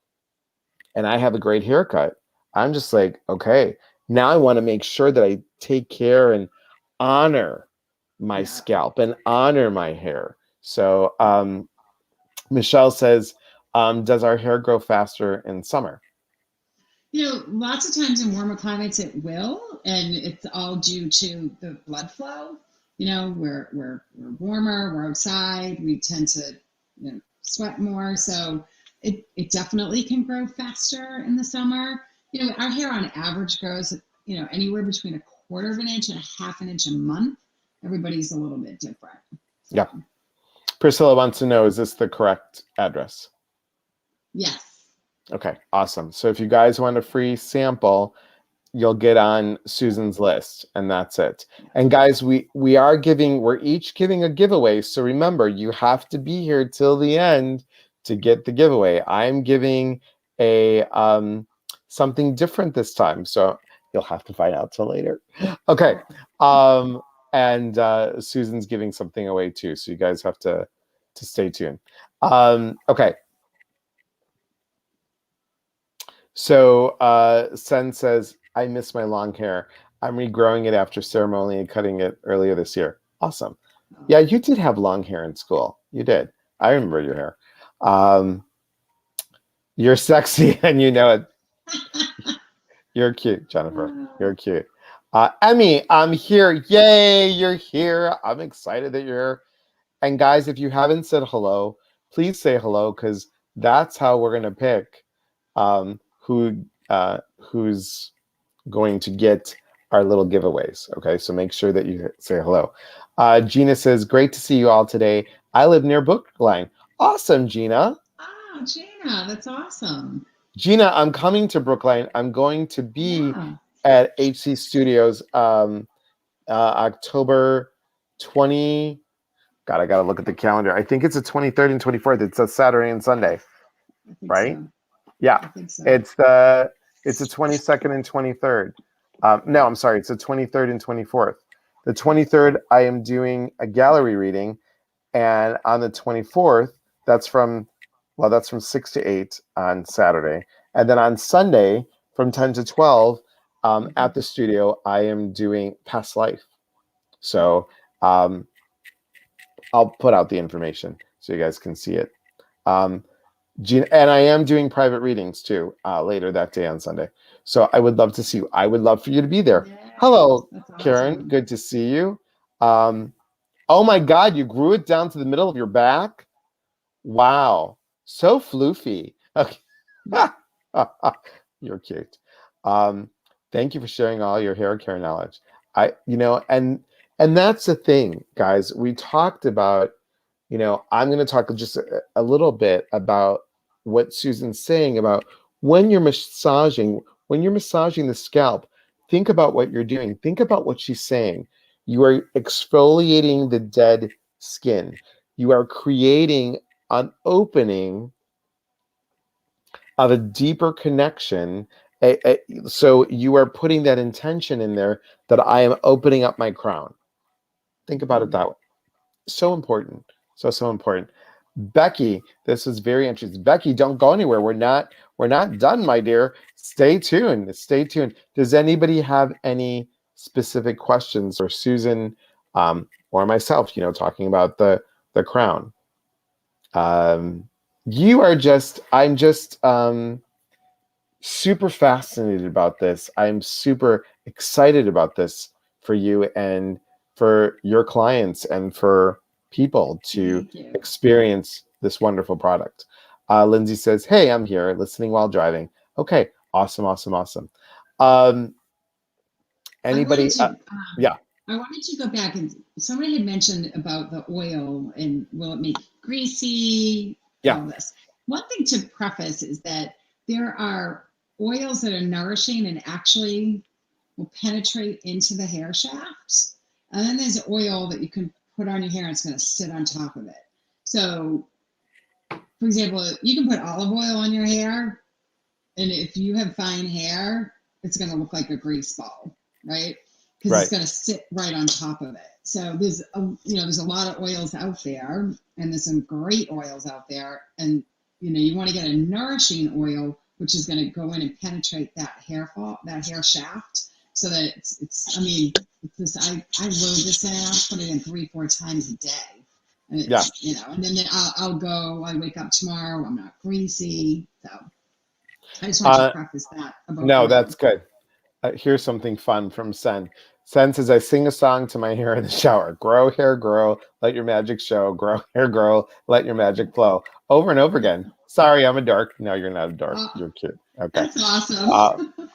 S1: and I have a great haircut, I'm just like, okay, now I want to make sure that I take care and honor my scalp and honor my hair. So Michelle says, does our hair grow faster in summer?
S2: Lots of times in warmer climates it will, and it's all due to the blood flow. We're warmer, we're outside, we tend to sweat more, so it definitely can grow faster in the summer. Our hair on average grows, anywhere between a quarter of an inch and a half an inch a month. Everybody's a little bit different. So.
S1: Yeah. Priscilla wants to know, is this the correct address?
S2: Yes.
S1: Okay, awesome. So if you guys want a free sample, you'll get on Susan's list, and that's it. And guys, we're each giving a giveaway. So remember, you have to be here till the end to get the giveaway. I'm giving a something different this time, so you'll have to find out till later. Okay. And Susan's giving something away too, so you guys have to stay tuned. Okay. So Sen says, I miss my long hair. I'm regrowing it after ceremonially cutting it earlier this year. Awesome. Yeah, you did have long hair in school. You did. I remember your hair. You're sexy and you know it. You're cute, Jennifer. You're cute. Emmy, I'm here. Yay, you're here. I'm excited that you're here. And guys, if you haven't said hello, please say hello, because that's how we're going to pick who's going to get our little giveaways. Okay, so make sure that you say hello. Gina says, great to see you all today. I live near Brookline. Awesome, Gina.
S2: Oh, Gina, that's awesome.
S1: Gina, I'm coming to Brookline. I'm going to be at HC Studios October 20. God, I got to look at the calendar. I think it's the 23rd and 24th. It's a Saturday and Sunday, right? So. Yeah, I think so. It's the 22nd and 23rd. No, I'm sorry. It's the 23rd and 24th. The 23rd, I am doing a gallery reading, and on the 24th, that's from 6 to 8 on Saturday, and then on Sunday from 10 to 12 at the studio, I am doing past life. So I'll put out the information so you guys can see it. Gina, and I am doing private readings too later that day on Sunday. So I would love to see you. I would love for you to be there. Yes, hello, Karen. Awesome. Good to see you. Oh my God, you grew it down to the middle of your back? Wow. So floofy. Okay. You're cute. Thank you for sharing all your hair care knowledge. And that's the thing, guys. We talked about, I'm going to talk just a little bit about what Susan's saying about when you're massaging the scalp, think about what you're doing. Think about what she's saying. You are exfoliating the dead skin. You are creating an opening of a deeper connection. So you are putting that intention in there that I am opening up my crown. Think about it that way. So important. So important. Becky, this is very interesting. Becky, don't go anywhere. We're not done, my dear. Stay tuned. Stay tuned. Does anybody have any specific questions for Susan or myself, talking about the crown? I'm just super fascinated about this. I'm super excited about this for you and for your clients and for people to experience this wonderful product. Lindsay says, hey, I'm here listening while driving. Okay, awesome. Anybody? Yeah.
S2: I wanted to go back, and somebody had mentioned about the oil and will it make greasy?
S1: Yeah.
S2: All this. One thing to preface is that there are oils that are nourishing and actually will penetrate into the hair shaft. And then there's oil that you can put on your hair and it's going to sit on top of it. So, for example, you can put olive oil on your hair, and if you have fine hair, it's going to look like a grease ball, right? Because it's going to sit right on top of it. So there's a lot of oils out there, and there's some great oils out there, and you want to get a nourishing oil, which is going to go in and penetrate that hair shaft, so that it's I load this in, I'll put it in 3-4 times a day, and it's, and then I wake up tomorrow, I'm not greasy, so. I just want to
S1: Uh,
S2: preface that about
S1: no,
S2: oil.
S1: that's good. Here's something fun from Sen. Sen says, I sing a song to my hair in the shower. Grow, hair, grow. Let your magic show. Grow, hair, grow. Let your magic flow. Over and over again. Sorry, I'm a dork. No, you're not a dork.
S2: Oh,
S1: You're cute. Okay.
S2: that's awesome.
S1: Uh,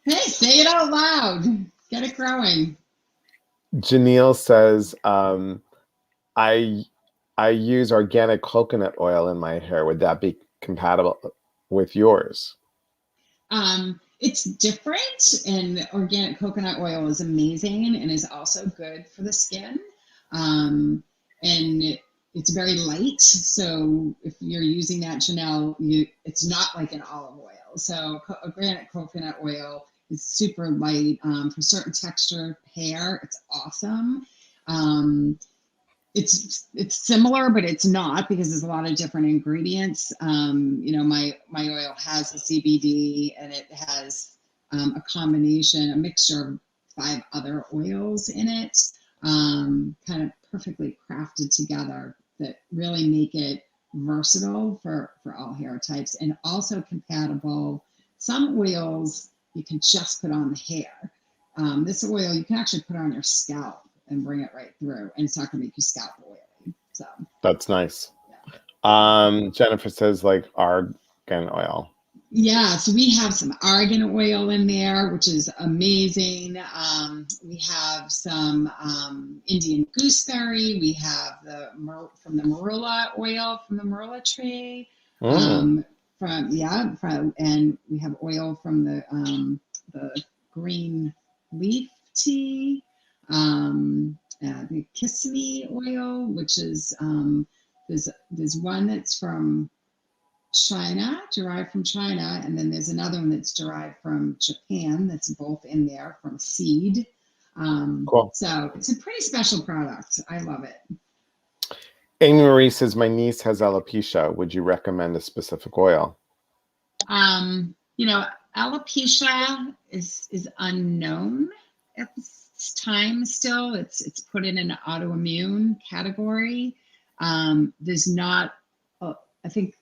S2: Hey, say it out loud. Get it growing.
S1: Janelle says, I I use organic coconut oil in my hair. Would that be compatible with yours?
S2: It's different, and organic coconut oil is amazing and is also good for the skin. And it's very light, so if you're using that, Janelle, it's not like an olive oil. So organic coconut oil is super light for certain texture hair. It's awesome. Um, it's similar, but it's not because there's a lot of different ingredients. My oil has a CBD and it has a combination, a mixture of 5 other oils in it, kind of perfectly crafted together that really make it versatile for all hair types and also compatible. Some oils you can just put on the hair. This oil you can actually put on your scalp and bring it right through, and it's not going to make your scalp oily. So,
S1: That's nice.
S2: yeah.
S1: Jennifer says like argan oil.
S2: Yeah, so we have some argan oil in there, which is amazing. We have some Indian gooseberry. We have from the marula oil from the marula tree.
S1: Mm,
S2: And we have oil from the green leaf tea. The kissimmee oil, which is there's one that's from China, derived from China, and then there's another one that's derived from Japan. That's both in there from seed.
S1: cool.
S2: So it's a pretty special product. I love it.
S1: Amy Marie says my niece has alopecia. Would you recommend a specific oil?
S2: Um, you know, alopecia is unknown at this time still. It's put in an autoimmune category. There's not. I think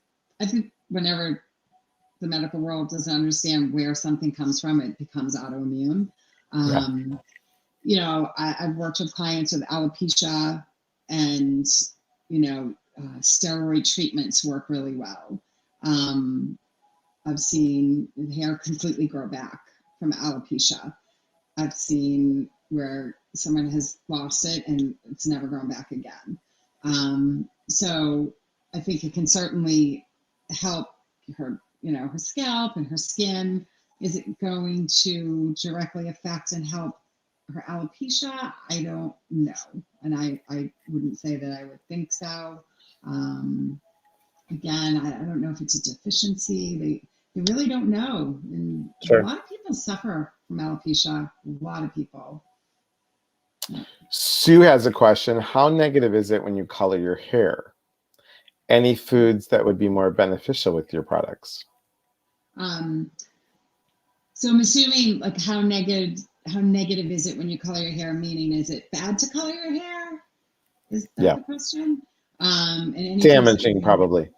S2: whenever the medical world doesn't understand where something comes from, it becomes autoimmune.
S1: Yeah.
S2: I've worked with clients with alopecia, and steroid treatments work really well. Um, I've seen hair completely grow back from alopecia. I've seen where someone has lost it and it's never grown back again. So I think it can certainly help her scalp and her skin. Is it going to directly affect and help her alopecia? I don't know. And I wouldn't say that I would think so. Again, I don't know if it's a deficiency. They really don't know. And a
S1: Sure.
S2: lot of people suffer from alopecia. A lot of people.
S1: Sue has a question. How negative is it when you color your hair? Any foods that would be more beneficial with your products?
S2: Um, so I'm assuming like how negative is it when you color your hair? Meaning, is it bad to color your hair? Is that
S1: Yeah.
S2: the question? And any foods that
S1: Damaging,
S2: would be,
S1: probably.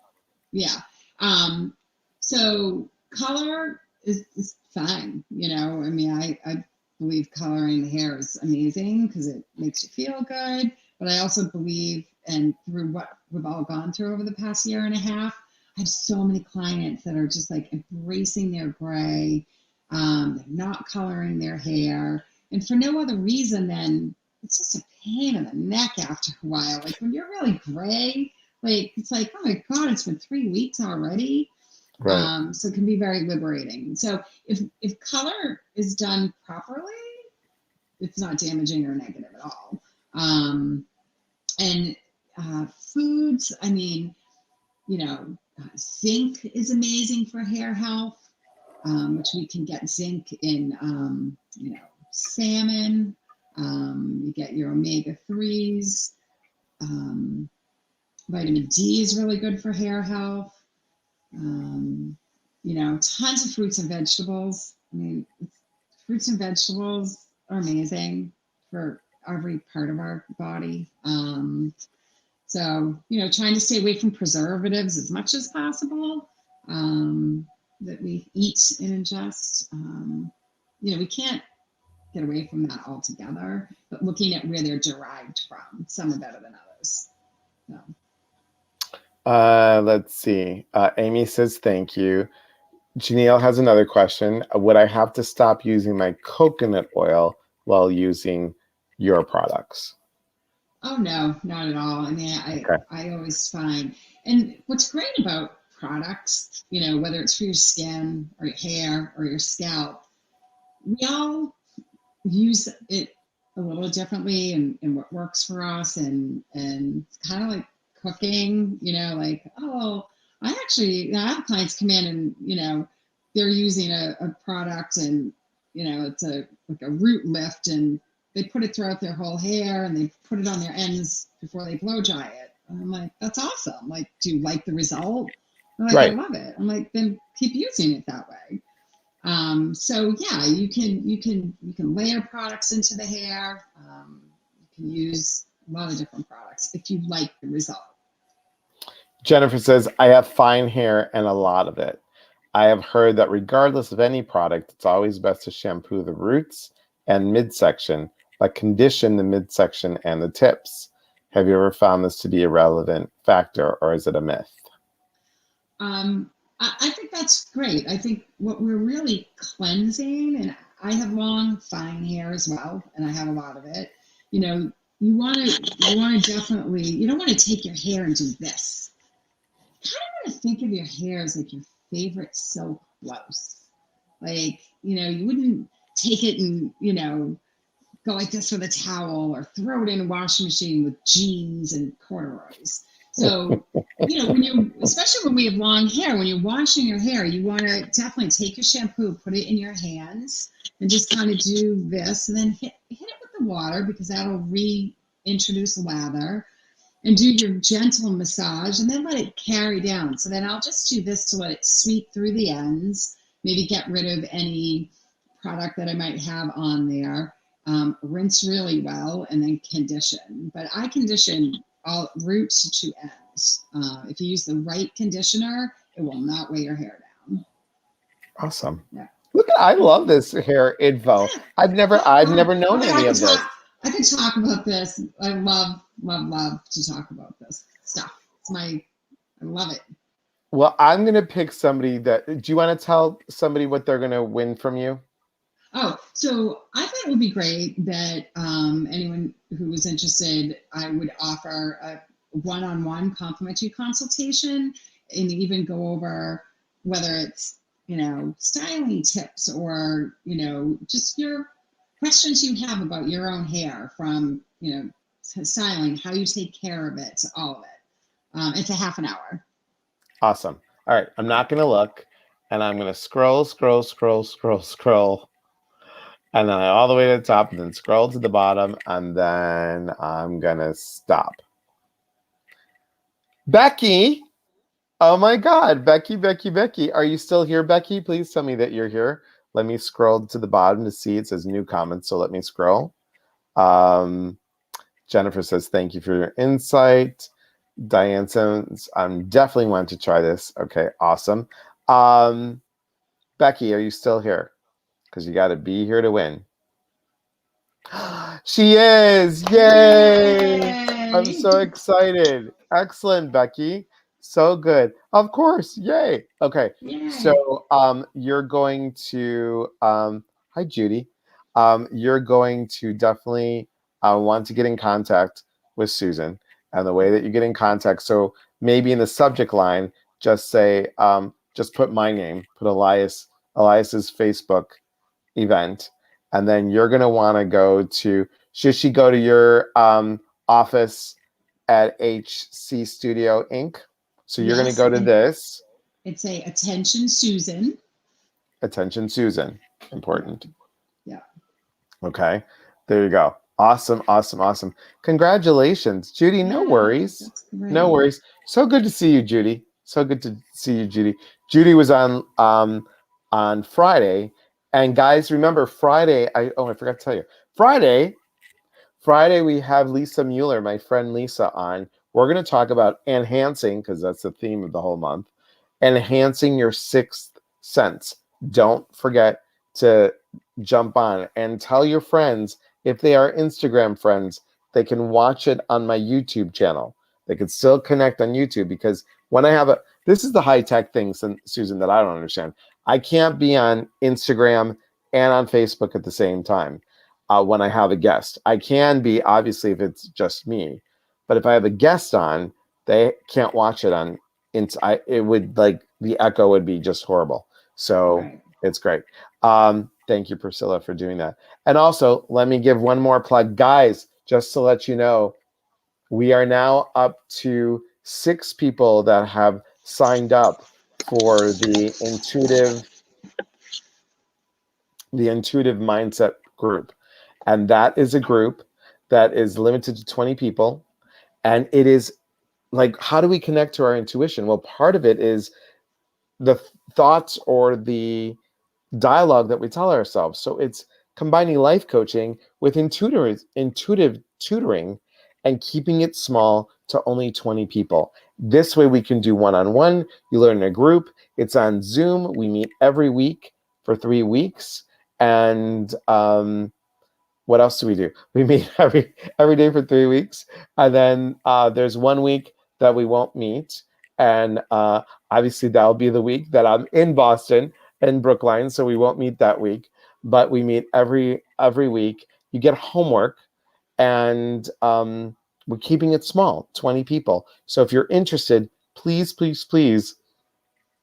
S2: yeah. So color is fine. I mean, I believe coloring the hair is amazing because it makes you feel good. But I also believe, and through what we've all gone through over the past year and a half, I have so many clients that are just like embracing their gray. They're not coloring their hair, and for no other reason than it's just a pain in the neck after a while. Like when you're really gray, like it's like, oh my God, it's been 3 weeks already.
S1: Right.
S2: So it can be very liberating. So if color is done properly, it's not damaging or negative at all. And foods, I mean, zinc is amazing for hair health, which we can get zinc in, salmon. You get your omega-3s. Vitamin D is really good for hair health. Tons of fruits and vegetables. I mean, fruits and vegetables are amazing for every part of our body. So, trying to stay away from preservatives as much as possible. that we eat and ingest. We can't get away from that altogether, but looking at where they're derived from, some are better than others. So.
S1: Let's see. Amy says thank you. Janelle has another question. Would I have to stop using my coconut oil while using your products?
S2: Oh no, not at all. I mean, I always find, and what's great about products, whether it's for your skin or your hair or your scalp, we all use it a little differently and what works for us and kind of like cooking, like, oh, I have clients come in and, they're using a product and, it's like a root lift and they put it throughout their whole hair and they put it on their ends before they blow dry it. And I'm like, that's awesome. Like, do you like the result? I'm like,
S1: Right.
S2: I love it. I'm like, then keep using it that way. So yeah, you can layer products into the hair. You can use a lot of different products if you like the result.
S1: Jennifer says, I have fine hair and a lot of it. I have heard that regardless of any product, it's always best to shampoo the roots and midsection, but condition the midsection and the tips. Have you ever found this to be a relevant factor, or is it a myth?
S2: I think that's great. I think what we're really cleansing, and I have long, fine hair as well, and I have a lot of it. You want to definitely, you don't want to take your hair and do this. You kind of want to think of your hair as like your favorite silk blouse. Like, you wouldn't take it and, go like this with a towel or throw it in a washing machine with jeans and corduroys. So, especially when we have long hair, when you're washing your hair, you want to definitely take your shampoo, put it in your hands, and just kind of do this, and then hit it with the water because that'll reintroduce lather, and do your gentle massage, and then let it carry down. So then I'll just do this to let it sweep through the ends, maybe get rid of any product that I might have on there. Rinse really well and then condition. But I condition all roots to ends. If you use the right conditioner, it will not weigh your hair down.
S1: Awesome.
S2: Yeah.
S1: Look, I love this hair info.
S2: Yeah.
S1: I've never known any of this.
S2: I could talk about this. I love to talk about this stuff. I love it.
S1: Well, I'm going to pick somebody that, do you want to tell somebody what they're going to win from you?
S2: Oh, so I thought it would be great that anyone who was interested, I would offer a one-on-one complimentary consultation and even go over whether it's, styling tips or, just your questions you have about your own hair from, styling, how you take care of it, all of it. It's a half an hour.
S1: Awesome. All right. I'm not going to look, and I'm going to scroll, and then all the way to the top, and then scroll to the bottom, and then I'm going to stop. Becky. Oh my God. Becky. Are you still here, Becky? Please tell me that you're here. Let me scroll to the bottom to see. It says new comments, so let me scroll. Jennifer says, thank you for your insight. Diane says, I'm definitely want to try this. Okay, awesome. Becky, are you still here? Because you got to be here to win. She is. Yay! I'm so excited. Excellent, Becky. So good. Of course. Yay. Okay.
S2: Yay.
S1: So you're going to hi Judy. You're going to definitely want to get in contact with Susan, and the way that you get in contact, so maybe in the subject line, just say just put my name, put Elias's Facebook event, and then you're going to want to go to, should she go to your office at HC Studio Inc? So you're going to go to this.
S2: It's a attention Susan.
S1: Attention Susan. Important.
S2: Yeah.
S1: Okay. There you go. Awesome. Congratulations, Judy. No worries. No worries. So good to see you, Judy. So good to see you, Judy. Judy was on Friday. And guys, remember Friday, I forgot to tell you. Friday we have Lisa Mueller, my friend Lisa, on. We're going to talk about enhancing, because that's the theme of the whole month, enhancing your 6th sense. Don't forget to jump on and tell your friends, if they are Instagram friends, they can watch it on my YouTube channel. They can still connect on YouTube, because when I have this is the high tech thing, Susan, that I don't understand. I can't be on Instagram and on Facebook at the same time when I have a guest. I can be, obviously, if it's just me, but if I have a guest on, they can't watch it on. It would, like, the echo would be just horrible. So
S2: Right.
S1: it's great. Thank you, Priscilla, for doing that. And also, let me give one more plug, guys. Just to let you know, we are now up to 6 people that have signed up for the intuitive mindset group. And that is a group that is limited to 20 people. And it is like, how do we connect to our intuition? Well, part of it is the thoughts or the dialogue that we tell ourselves. So it's combining life coaching with intuitive tutoring and keeping it small to only 20 people. This way we can do one-on-one. You learn in a group. It's on Zoom. We meet every week for 3 weeks. And what else do? We meet every day for 3 weeks. And then there's 1 week that we won't meet. And obviously that'll be the week that I'm in Boston and Brookline, so we won't meet that week. But we meet every week. You get homework, and we're keeping it small, 20 people. So if you're interested, please, please, please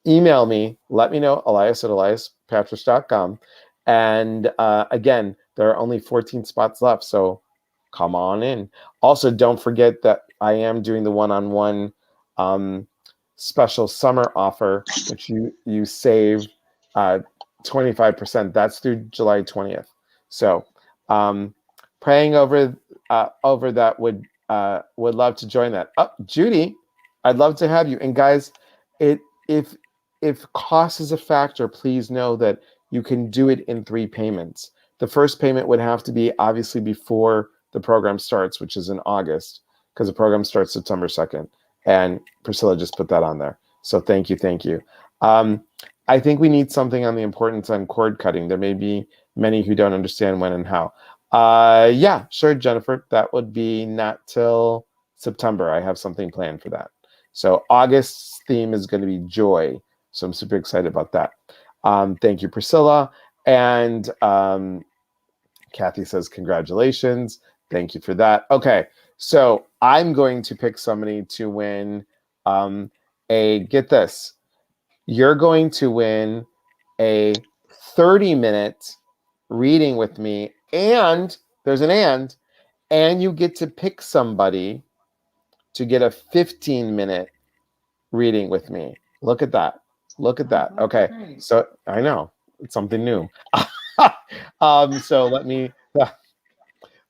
S1: email me. Let me know, Elias@eliaspatrish.com. And again, there are only 14 spots left, so come on in. Also, don't forget that I am doing the one-on-one special summer offer, which you save 25%. That's through July 20th. So praying over that, would love to join that. Judy, I'd love to have you. And guys, if cost is a factor, please know that you can do it in 3 payments. The first payment would have to be obviously before the program starts, which is in August, because the program starts September 2nd. And Priscilla just put that on there. So thank you. I think we need something on the importance on cord cutting. There may be many who don't understand when and how. Yeah, sure, Jennifer. That would be not till September. I have something planned for that. So August's theme is going to be joy. So I'm super excited about that. Thank you, Priscilla. And Kathy says, congratulations. Thank you for that. Okay, so I'm going to pick somebody to win get this. You're going to win a 30-minute reading with me, and there's an and you get to pick somebody to get a 15-minute reading with me. Look at that. Okay,
S2: Great.
S1: so I know it's something new. So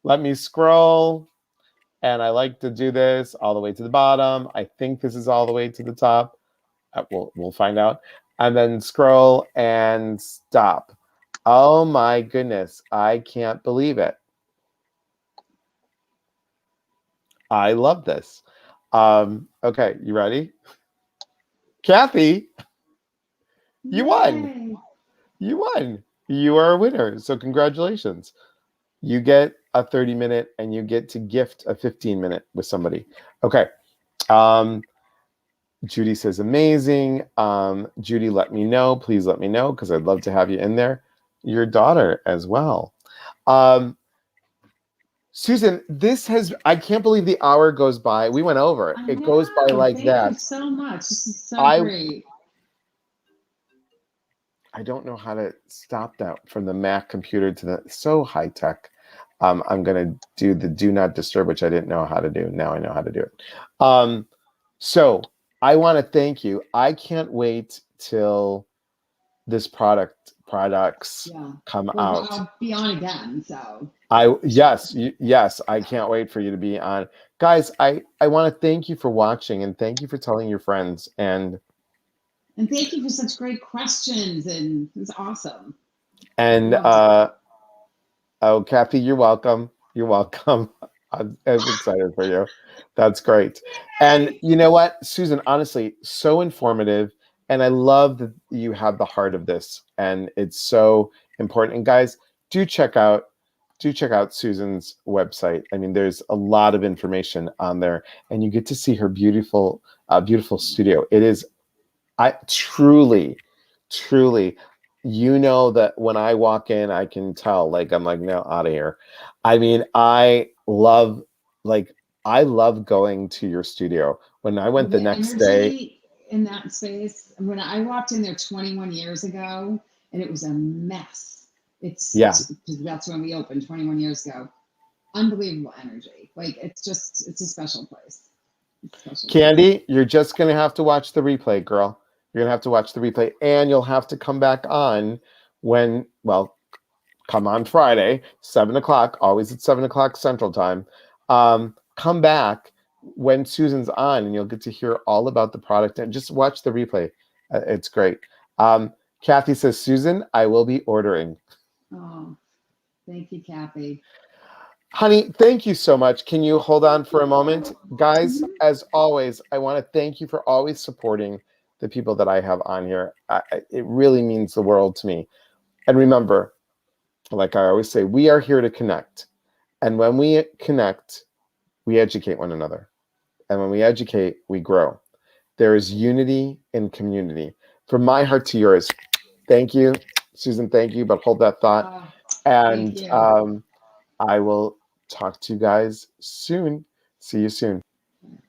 S1: let me scroll, and I like to do this all the way to the bottom. I think this is all the way to the top. We'll find out. And then scroll and stop. Oh my goodness, I can't believe it. I love this. Okay, you ready? Kathy, you won. You won. You are a winner. So congratulations. You get a 30-minute, and you get to gift a 15-minute with somebody. Okay. Judy says, amazing. Judy, let me know. Please let me know, because I'd love to have you in there. Your daughter as well. Susan, I can't believe the hour goes by. We went over it. It goes by like that.
S2: Thank you so much. This is so great.
S1: I don't know how to stop that from the Mac computer to the so high tech. I'm going to do the do not disturb, which I didn't know how to do. Now I know how to do it. So I want to thank you. I can't wait till this products come out.
S2: I'll be on again. So
S1: yes, I can't wait for you to be on. Guys, I want to thank you for watching, and thank you for telling your friends, and
S2: thank you for such great questions, and it's awesome.
S1: And Kathy, you're welcome. You're welcome. I'm excited for you. That's great. And you know what, Susan, honestly, so informative. And I love that you have the heart of this, and it's so important. And guys, do check out Susan's website. I mean, there's a lot of information on there, and you get to see her beautiful studio. It is, I truly, truly, you know that when I walk in, I can tell, like, I'm like, no, out of here. I mean, like, I love going to your studio. When I
S2: Well,
S1: went the
S2: the
S1: next day,
S2: energy in that space, when I walked in there 21 years ago, and it was a mess.
S1: yeah,
S2: Because that's when we opened 21 years ago. Unbelievable energy. Like it's a special place. It's a special place.
S1: Candy, you're just gonna have to watch the replay, girl. You're gonna have to watch the replay, and you'll have to come back on when, well, come on Friday, 7 o'clock, always at 7 o'clock Central Time. Come back when Susan's on, and you'll get to hear all about the product and just watch the replay. It's great. Kathy says, Susan, I will be ordering.
S2: Oh, thank you, Kathy.
S1: Honey, thank you so much. Can you hold on for a moment? Guys,
S2: Mhm.
S1: as always, I want to thank you for always supporting the people that I have on here. It really means the world to me. And remember, like I always say, we are here to connect. And when we connect, we educate one another. And when we educate, we grow. There is unity in community. From my heart to yours, thank you, Susan, thank you, but hold that thought.
S2: Oh, thank
S1: And
S2: you.
S1: I will talk to you guys soon. See you soon.